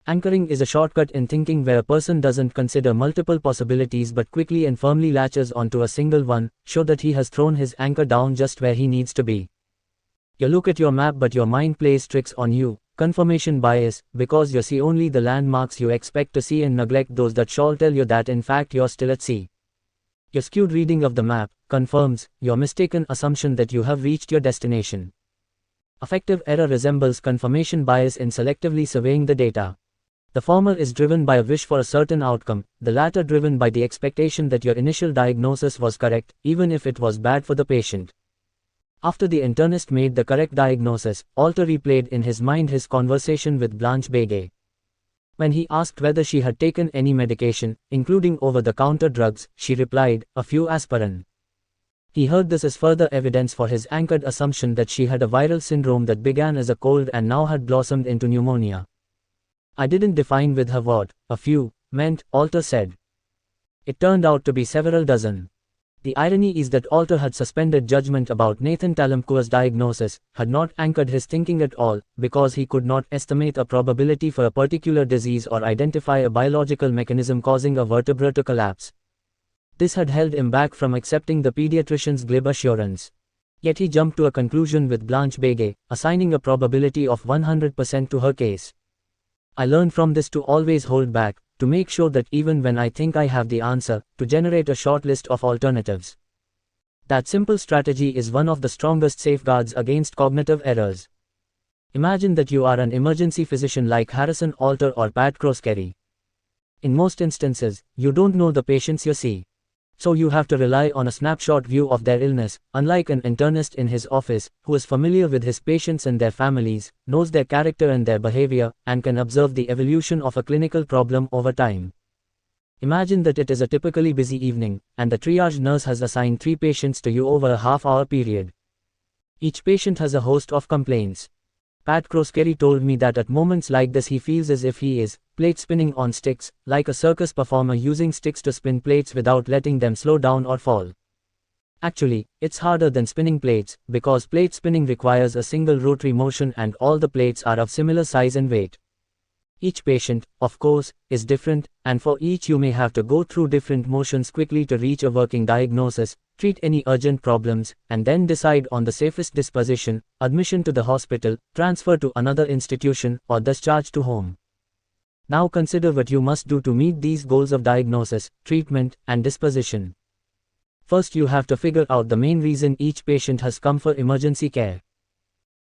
Speaker 1: Anchoring is a shortcut in thinking where a person doesn't consider multiple possibilities but quickly and firmly latches onto a single one, so that he has thrown his anchor down just where he needs to be. You look at your map but your mind plays tricks on you, confirmation bias, because you see only the landmarks you expect to see and neglect those that shall tell you that in fact you're still at sea. Your skewed reading of the map confirms your mistaken assumption that you have reached your destination. Affective error resembles confirmation bias in selectively surveying the data. The former is driven by a wish for a certain outcome, the latter driven by the expectation that your initial diagnosis was correct, even if it was bad for the patient. After the internist made the correct diagnosis, Alter replayed in his mind his conversation with Blanche Begay. When he asked whether she had taken any medication, including over-the-counter drugs, she replied, "A few aspirin." He heard this as further evidence for his anchored assumption that she had a viral syndrome that began as a cold and now had blossomed into pneumonia. "I didn't define with her what a few meant," Alter said. It turned out to be several dozen. The irony is that Alter had suspended judgment about Nathan Talamkua's diagnosis, had not anchored his thinking at all, because he could not estimate a probability for a particular disease or identify a biological mechanism causing a vertebra to collapse. This had held him back from accepting the pediatrician's glib assurance. Yet he jumped to a conclusion with Blanche Begay, assigning a probability of 100% to her case. I learned from this to always hold back, to make sure that even when I think I have the answer, to generate a short list of alternatives. That simple strategy is one of the strongest safeguards against cognitive errors. Imagine that you are an emergency physician like Harrison Alter or Pat Croskery. In most instances, you don't know the patients you see. So you have to rely on a snapshot view of their illness, unlike an internist in his office, who is familiar with his patients and their families, knows their character and their behavior, and can observe the evolution of a clinical problem over time. Imagine that it is a typically busy evening, and the triage nurse has assigned 3 patients to you over a half-hour period. Each patient has a host of complaints. Pat Croskery told me that at moments like this he feels as if he is plate spinning on sticks, like a circus performer using sticks to spin plates without letting them slow down or fall. Actually, it's harder than spinning plates, because plate spinning requires a single rotary motion and all the plates are of similar size and weight. Each patient, of course, is different, and for each you may have to go through different motions quickly to reach a working diagnosis, treat any urgent problems, and then decide on the safest disposition, admission to the hospital, transfer to another institution, or discharge to home. Now consider what you must do to meet these goals of diagnosis, treatment, and disposition. First, you have to figure out the main reason each patient has come for emergency care.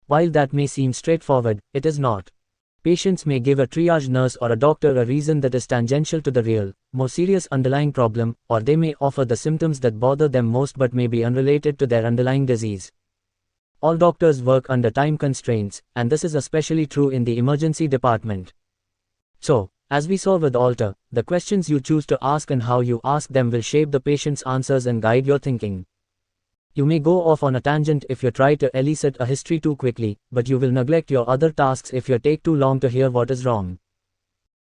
Speaker 1: While that may seem straightforward, it is not. Patients may give a triage nurse or a doctor a reason that is tangential to the real, more serious underlying problem, or they may offer the symptoms that bother them most but may be unrelated to their underlying disease. All doctors work under time constraints, and this is especially true in the emergency department. So, as we saw with Alter, the questions you choose to ask and how you ask them will shape the patient's answers and guide your thinking. You may go off on a tangent if you try to elicit a history too quickly, but you will neglect your other tasks if you take too long to hear what is wrong.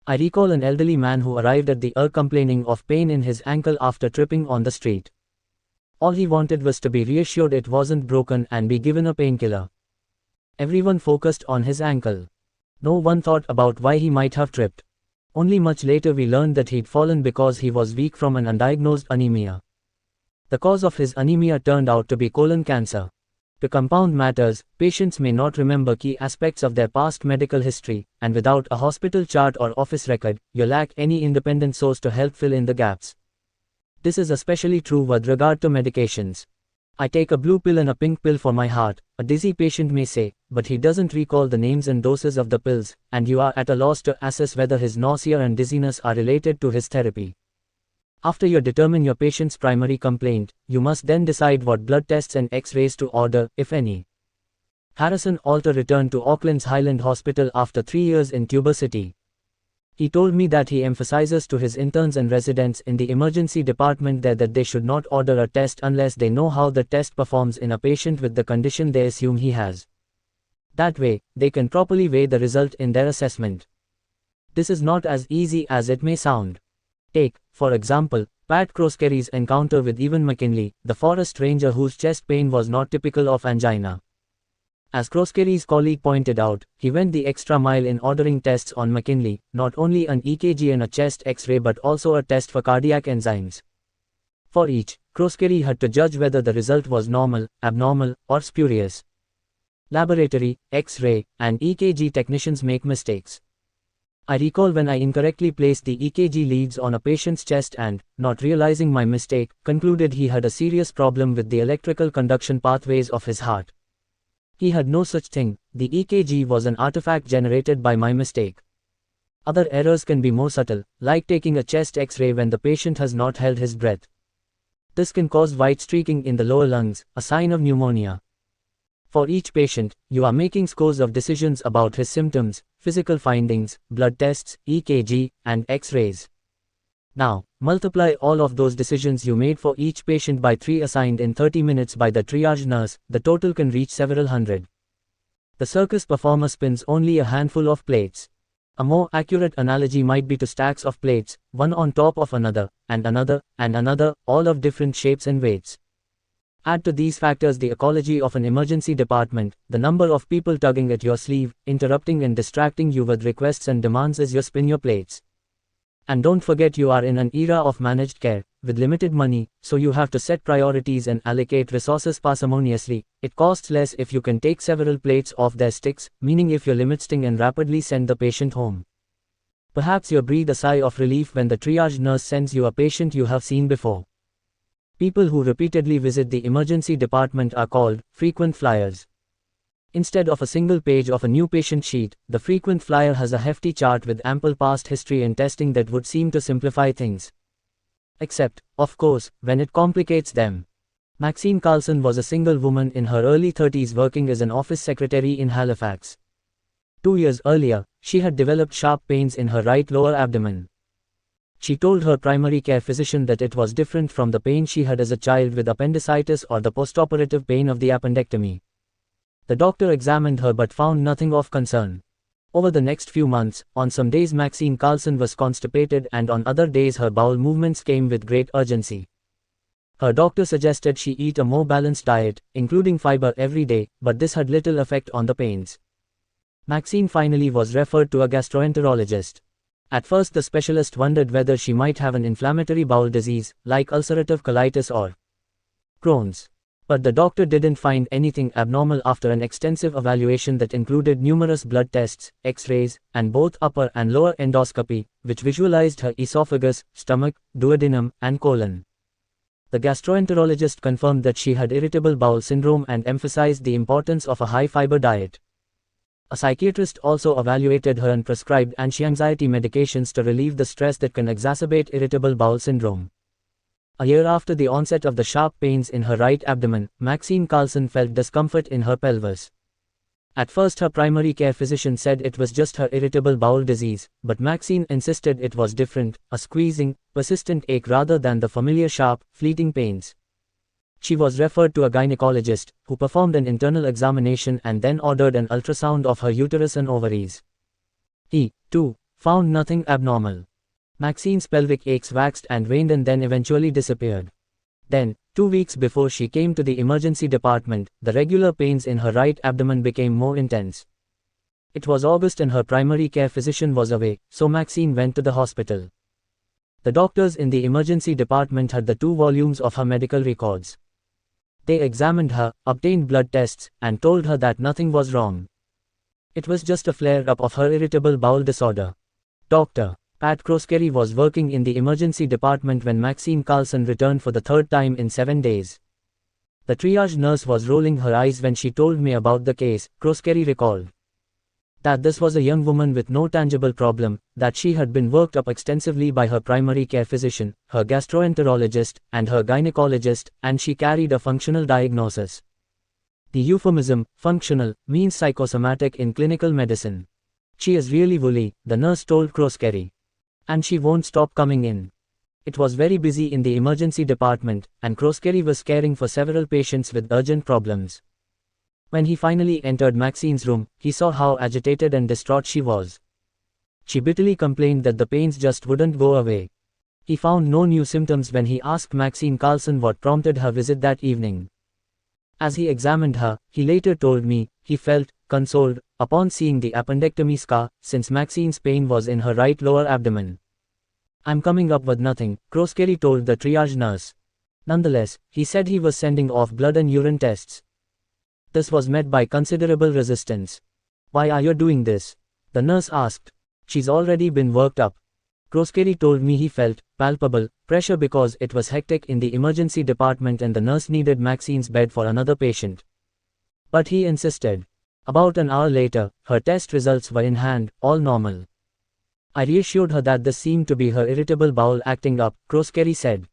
Speaker 1: I recall an elderly man who arrived at the ER complaining of pain in his ankle after tripping on the street. All he wanted was to be reassured it wasn't broken and be given a painkiller. Everyone focused on his ankle. No one thought about why he might have tripped. Only much later we learned that he'd fallen because he was weak from an undiagnosed anemia. The cause of his anemia turned out to be colon cancer. To compound matters, patients may not remember key aspects of their past medical history, and without a hospital chart or office record, you lack any independent source to help fill in the gaps. This is especially true with regard to medications. I take a blue pill and a pink pill for my heart, a dizzy patient may say, but he doesn't recall the names and doses of the pills, and you are at a loss to assess whether his nausea and dizziness are related to his therapy. After you determine your patient's primary complaint, you must then decide what blood tests and X-rays to order, if any. Harrison Alter returned to Auckland's Highland Hospital after 3 years in Tuber City. He told me that he emphasizes to his interns and residents in the emergency department there that they should not order a test unless they know how the test performs in a patient with the condition they assume he has. That way, they can properly weigh the result in their assessment. This is not as easy as it may sound. Take, for example, Pat Croskery's encounter with Evan McKinley, the forest ranger whose chest pain was not typical of angina. As Croskery's colleague pointed out, he went the extra mile in ordering tests on McKinley, not only an EKG and a chest X-ray but also a test for cardiac enzymes. For each, Croskery had to judge whether the result was normal, abnormal, or spurious. Laboratory, X-ray, and EKG technicians make mistakes. I recall when I incorrectly placed the EKG leads on a patient's chest and, not realizing my mistake, concluded he had a serious problem with the electrical conduction pathways of his heart. He had no such thing. The EKG was an artifact generated by my mistake. Other errors can be more subtle, like taking a chest X-ray when the patient has not held his breath. This can cause white streaking in the lower lungs, a sign of pneumonia. For each patient, you are making scores of decisions about his symptoms, physical findings, blood tests, EKG, and X-rays. Now, multiply all of those decisions you made for each patient by 3 assigned in 30 minutes by the triage nurse, the total can reach several hundred. The circus performer spins only a handful of plates. A more accurate analogy might be to stacks of plates, one on top of another, and another, all of different shapes and weights. Add to these factors the ecology of an emergency department, the number of people tugging at your sleeve, interrupting and distracting you with requests and demands as you spin your plates. And don't forget you are in an era of managed care, with limited money, so you have to set priorities and allocate resources parsimoniously. It costs less if you can take several plates off their sticks, meaning if you limit sting and rapidly send the patient home. Perhaps you breathe a sigh of relief when the triage nurse sends you a patient you have seen before. People who repeatedly visit the emergency department are called frequent flyers. Instead of a single page of a new patient sheet, the frequent flyer has a hefty chart with ample past history and testing that would seem to simplify things. Except, of course, when it complicates them. Maxine Carlson was a single woman in her early 30s working as an office secretary in Halifax. 2 years earlier, she had developed sharp pains in her right lower abdomen. She told her primary care physician that it was different from the pain she had as a child with appendicitis or the postoperative pain of the appendectomy. The doctor examined her but found nothing of concern. Over the next few months, on some days Maxine Carlson was constipated and on other days her bowel movements came with great urgency. Her doctor suggested she eat a more balanced diet, including fiber every day, but this had little effect on the pains. Maxine finally was referred to a gastroenterologist. At first the specialist wondered whether she might have an inflammatory bowel disease, like ulcerative colitis or Crohn's. But the doctor didn't find anything abnormal after an extensive evaluation that included numerous blood tests, X-rays, and both upper and lower endoscopy, which visualized her esophagus, stomach, duodenum, and colon. The gastroenterologist confirmed that she had irritable bowel syndrome and emphasized the importance of a high-fiber diet. A psychiatrist also evaluated her and prescribed anti-anxiety medications to relieve the stress that can exacerbate irritable bowel syndrome. A year after the onset of the sharp pains in her right abdomen, Maxine Carlson felt discomfort in her pelvis. At first her primary care physician said it was just her irritable bowel disease, but Maxine insisted it was different, a squeezing, persistent ache rather than the familiar sharp, fleeting pains. She was referred to a gynecologist, who performed an internal examination and then ordered an ultrasound of her uterus and ovaries. He, too, found nothing abnormal. Maxine's pelvic aches waxed and waned and then eventually disappeared. Then, 2 weeks before she came to the emergency department, the regular pains in her right abdomen became more intense. It was August and her primary care physician was away, so Maxine went to the hospital. The doctors in the emergency department had the 2 volumes of her medical records. They examined her, obtained blood tests, and told her that nothing was wrong. It was just a flare-up of her irritable bowel disorder. Dr. Pat Croskery was working in the emergency department when Maxine Carlson returned for the 3rd time in 7 days. The triage nurse was rolling her eyes when she told me about the case, Croskery recalled. That this was a young woman with no tangible problem, that she had been worked up extensively by her primary care physician, her gastroenterologist, and her gynecologist, and she carried a functional diagnosis. The euphemism, functional, means psychosomatic in clinical medicine. She is really woolly, the nurse told Croskery. And she won't stop coming in. It was very busy in the emergency department, and Croskery was caring for several patients with urgent problems. When he finally entered Maxine's room, he saw how agitated and distraught she was. She bitterly complained that the pains just wouldn't go away. He found no new symptoms when he asked Maxine Carlson what prompted her visit that evening. As he examined her, he later told me, he felt consoled upon seeing the appendectomy scar, since Maxine's pain was in her right lower abdomen. "I'm coming up with nothing," Kroskeri told the triage nurse. Nonetheless, he said he was sending off blood and urine tests. This was met by considerable resistance. "Why are you doing this?" the nurse asked. "She's already been worked up." Kroskeri told me he felt palpable pressure because it was hectic in the emergency department and the nurse needed Maxine's bed for another patient. But he insisted. About an hour later, her test results were in hand, all normal. "I reassured her that this seemed to be her irritable bowel acting up," Kroskeri said.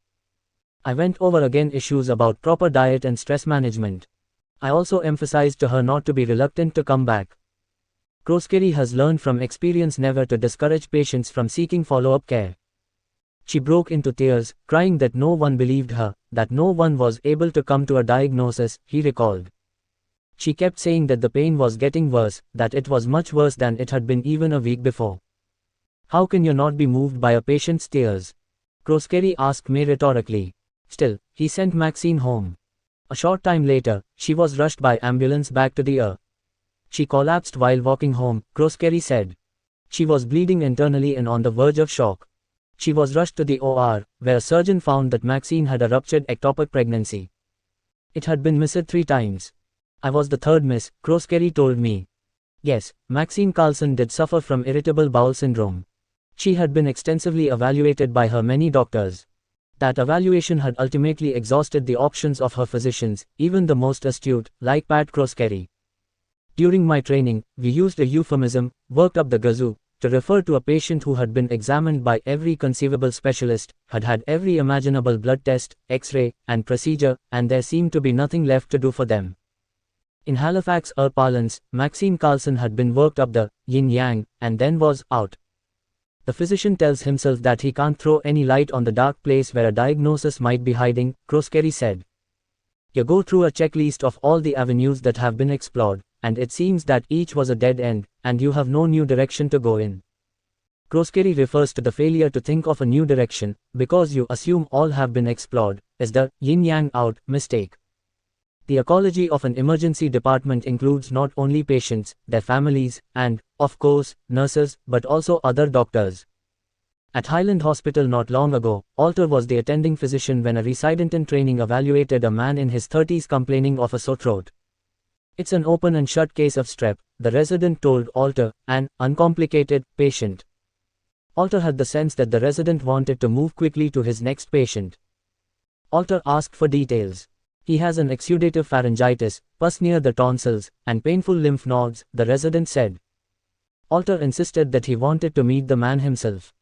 Speaker 1: "I went over again issues about proper diet and stress management. I also emphasized to her not to be reluctant to come back." Kroskeri has learned from experience never to discourage patients from seeking follow-up care. She broke into tears, crying that no one believed her, that no one was able to come to a diagnosis, he recalled. She kept saying that the pain was getting worse, that it was much worse than it had been even a week before. "How can you not be moved by a patient's tears?" Kroskeri asked me rhetorically. Still, he sent Maxine home. A short time later, she was rushed by ambulance back to the ER. She collapsed while walking home, Kroskeri said. She was bleeding internally and on the verge of shock. She was rushed to the OR, where a surgeon found that Maxine had a ruptured ectopic pregnancy. It had been missed 3 times. "I was the third miss," Kroskeri told me. Yes, Maxine Carlson did suffer from irritable bowel syndrome. She had been extensively evaluated by her many doctors. That evaluation had ultimately exhausted the options of her physicians, even the most astute, like Pat Kroskeri. "During my training, we used a euphemism, worked up the gazoo, to refer to a patient who had been examined by every conceivable specialist, had had every imaginable blood test, X-ray, and procedure, and there seemed to be nothing left to do for them." In Halifax parlance, Maxine Carlson had been worked up the yin-yang, and then was out. The physician tells himself that he can't throw any light on the dark place where a diagnosis might be hiding, Kroskeri said. "You go through a checklist of all the avenues that have been explored, and it seems that each was a dead end, and you have no new direction to go in." Kroskeri refers to the failure to think of a new direction, because you assume all have been explored, is the yin-yang out mistake. The ecology of an emergency department includes not only patients, their families, and, of course, nurses, but also other doctors. At Highland Hospital not long ago, Alter was the attending physician when a resident in training evaluated a man in his 30s complaining of a sore throat. "It's an open and shut case of strep," the resident told Alter, an uncomplicated patient. Alter had the sense that the resident wanted to move quickly to his next patient. Alter asked for details. "He has an exudative pharyngitis, pus near the tonsils, and painful lymph nodes," the resident said. Alter insisted that he wanted to meet the man himself.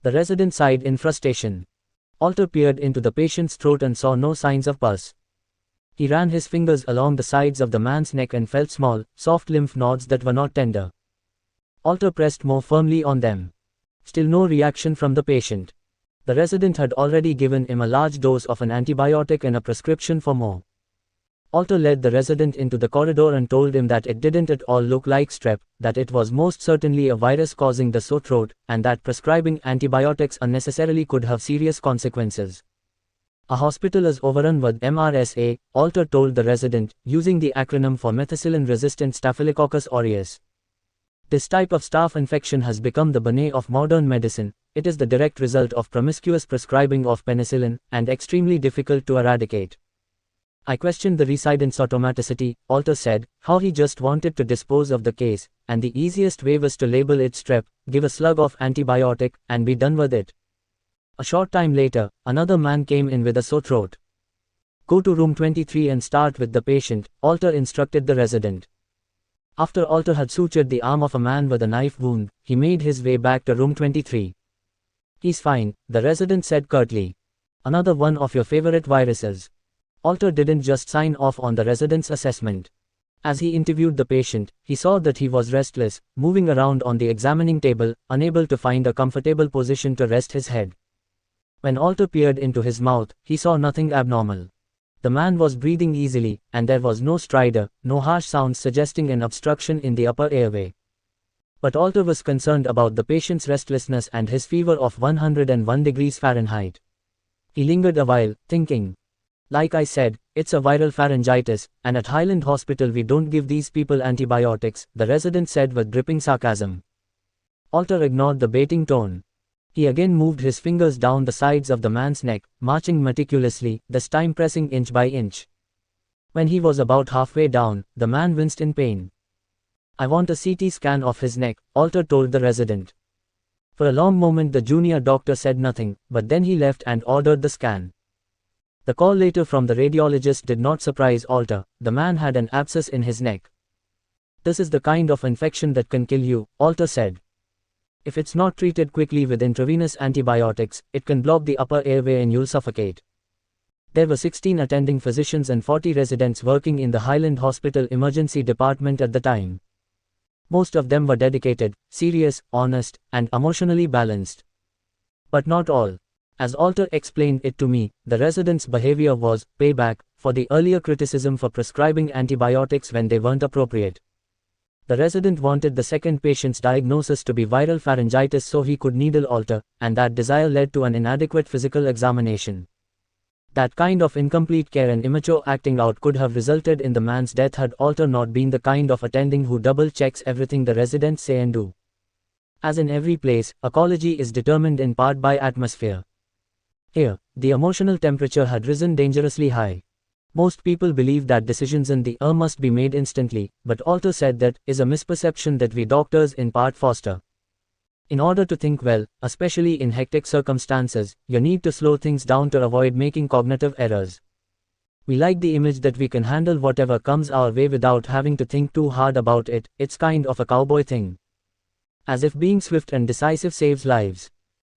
Speaker 1: The resident sighed in frustration. Alter peered into the patient's throat and saw no signs of pus. He ran his fingers along the sides of the man's neck and felt small, soft lymph nodes that were not tender. Alter pressed more firmly on them. Still no reaction from the patient. The resident had already given him a large dose of an antibiotic and a prescription for more. Alter led the resident into the corridor and told him that it didn't at all look like strep, that it was most certainly a virus causing the sore throat, and that prescribing antibiotics unnecessarily could have serious consequences. "A hospital is overrun with MRSA, Alter told the resident, using the acronym for methicillin-resistant Staphylococcus aureus. This type of staph infection has become the bane of modern medicine. It is the direct result of promiscuous prescribing of penicillin, and extremely difficult to eradicate. I questioned the resident's automaticity," Alter said, "how he just wanted to dispose of the case, and the easiest way was to label it strep, give a slug of antibiotic, and be done with it." A short time later, another man came in with a sore throat. "Go to room 23 and start with the patient," Alter instructed the resident. After Alter had sutured the arm of a man with a knife wound, he made his way back to room 23. "He's fine," the resident said curtly. "Another one of your favorite viruses." Alter didn't just sign off on the resident's assessment. As he interviewed the patient, he saw that he was restless, moving around on the examining table, unable to find a comfortable position to rest his head. When Alter peered into his mouth, he saw nothing abnormal. The man was breathing easily, and there was no stridor, no harsh sounds suggesting an obstruction in the upper airway. But Alter was concerned about the patient's restlessness and his fever of 101 degrees Fahrenheit. He lingered a while, thinking. Like I said, it's a viral pharyngitis, and at Highland Hospital we don't give these people antibiotics, the resident said with dripping sarcasm. Alter ignored the baiting tone. He again moved his fingers down the sides of the man's neck, marching meticulously, this time pressing inch by inch. When he was about halfway down, the man winced in pain. I want a CT scan of his neck, Alter told the resident. For a long moment the junior doctor said nothing, but then he left and ordered the scan. The call later from the radiologist did not surprise Alter. The man had an abscess in his neck. This is the kind of infection that can kill you, Alter said. If it's not treated quickly with intravenous antibiotics, it can block the upper airway and you'll suffocate. There were 16 attending physicians and 40 residents working in the Highland Hospital emergency department at the time. Most of them were dedicated, serious, honest, and emotionally balanced. But not all. As Alter explained it to me, the residents' behavior was payback for the earlier criticism for prescribing antibiotics when they weren't appropriate. The resident wanted the second patient's diagnosis to be viral pharyngitis so he could needle Alter, and that desire led to an inadequate physical examination. That kind of incomplete care and immature acting out could have resulted in the man's death had Alter not been the kind of attending who double-checks everything the residents say and do. As in every place, ecology is determined in part by atmosphere. Here, the emotional temperature had risen dangerously high. Most people believe that decisions in the air must be made instantly, but Alter said that is a misperception that we doctors in part foster. In order to think well, especially in hectic circumstances, you need to slow things down to avoid making cognitive errors. We like the image that we can handle whatever comes our way without having to think too hard about it. It's kind of a cowboy thing. As if being swift and decisive saves lives.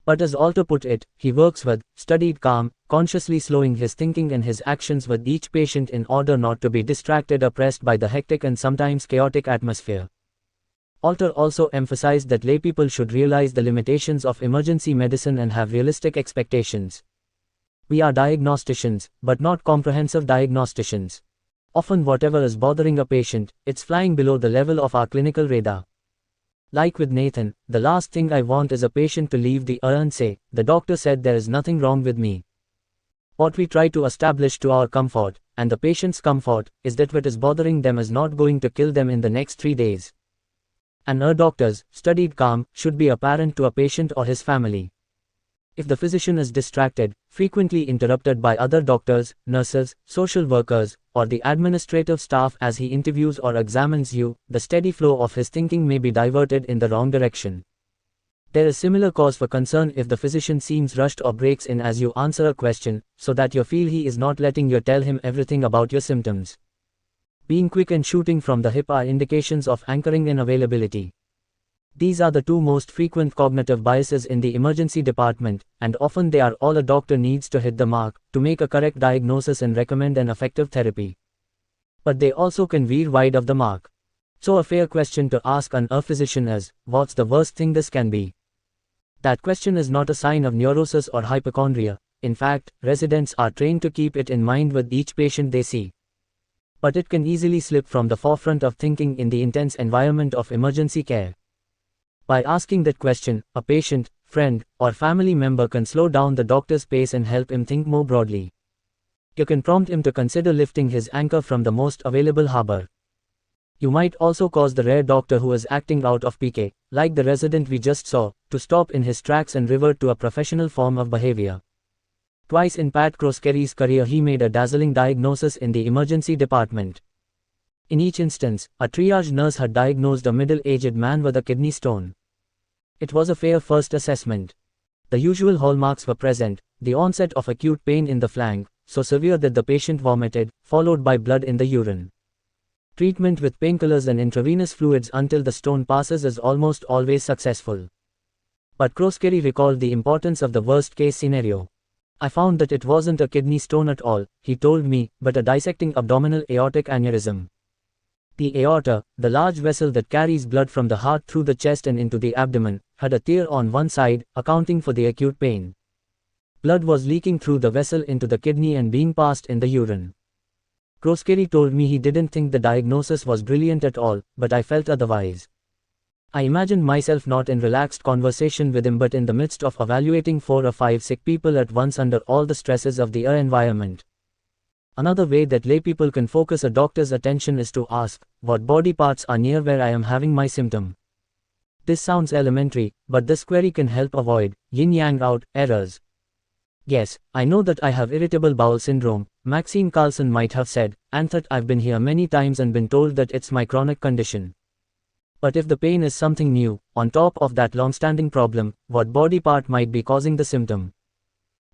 Speaker 1: But as Alter put it, he works with studied calm, consciously slowing his thinking and his actions with each patient in order not to be distracted or pressed by the hectic and sometimes chaotic atmosphere. Alter also emphasized that laypeople should realize the limitations of emergency medicine and have realistic expectations. We are diagnosticians, but not comprehensive diagnosticians. Often whatever is bothering a patient, it's flying below the level of our clinical radar. Like with Nathan, the last thing I want is a patient to leave the ER and say, the doctor said there is nothing wrong with me. What we try to establish to our comfort, and the patient's comfort, is that what is bothering them is not going to kill them in the next 3 days. An ER doctor's studied calm should be apparent to a patient or his family. If the physician is distracted, frequently interrupted by other doctors, nurses, social workers, or the administrative staff as he interviews or examines you, the steady flow of his thinking may be diverted in the wrong direction. There is similar cause for concern if the physician seems rushed or breaks in as you answer a question, so that you feel he is not letting you tell him everything about your symptoms. Being quick and shooting from the hip are indications of anchoring in availability. These are the two most frequent cognitive biases in the emergency department, and often they are all a doctor needs to hit the mark, to make a correct diagnosis and recommend an effective therapy. But they also can veer wide of the mark. So a fair question to ask an ER physician is, what's the worst thing this can be? That question is not a sign of neurosis or hypochondria. In fact, residents are trained to keep it in mind with each patient they see. But it can easily slip from the forefront of thinking in the intense environment of emergency care. By asking that question, a patient, friend, or family member can slow down the doctor's pace and help him think more broadly. You can prompt him to consider lifting his anchor from the most available harbor. You might also cause the rare doctor who is acting out of PK, like the resident we just saw, to stop in his tracks and revert to a professional form of behavior. Twice in Pat Croskerry's career he made a dazzling diagnosis in the emergency department. In each instance, a triage nurse had diagnosed a middle-aged man with a kidney stone. It was a fair first assessment. The usual hallmarks were present, the onset of acute pain in the flank, so severe that the patient vomited, followed by blood in the urine. Treatment with painkillers and intravenous fluids until the stone passes is almost always successful. But Croskerry recalled the importance of the worst-case scenario. I found that it wasn't a kidney stone at all, he told me, but a dissecting abdominal aortic aneurysm. The aorta, the large vessel that carries blood from the heart through the chest and into the abdomen, had a tear on one side, accounting for the acute pain. Blood was leaking through the vessel into the kidney and being passed in the urine. Kroskeri told me he didn't think the diagnosis was brilliant at all, but I felt otherwise. I imagined myself not in relaxed conversation with him but in the midst of evaluating 4 or 5 sick people at once under all the stresses of the environment. Another way that laypeople can focus a doctor's attention is to ask, what body parts are near where I am having my symptom? This sounds elementary, but this query can help avoid yin-yang out errors. Yes, I know that I have irritable bowel syndrome, Maxine Carlson might have said, and that I've been here many times and been told that it's my chronic condition. But if the pain is something new, on top of that long-standing problem, what body part might be causing the symptom?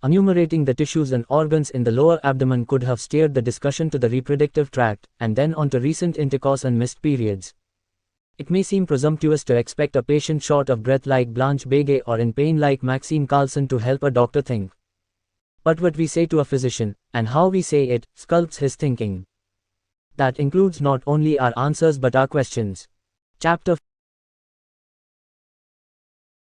Speaker 1: Enumerating the tissues and organs in the lower abdomen could have steered the discussion to the reproductive tract, and then on to recent intercourse and missed periods. It may seem presumptuous to expect a patient short of breath like Blanche Begay or in pain like Maxine Carlson to help a doctor think. But what we say to a physician, and how we say it, sculpts his thinking. That includes not only our answers but our questions. Chapter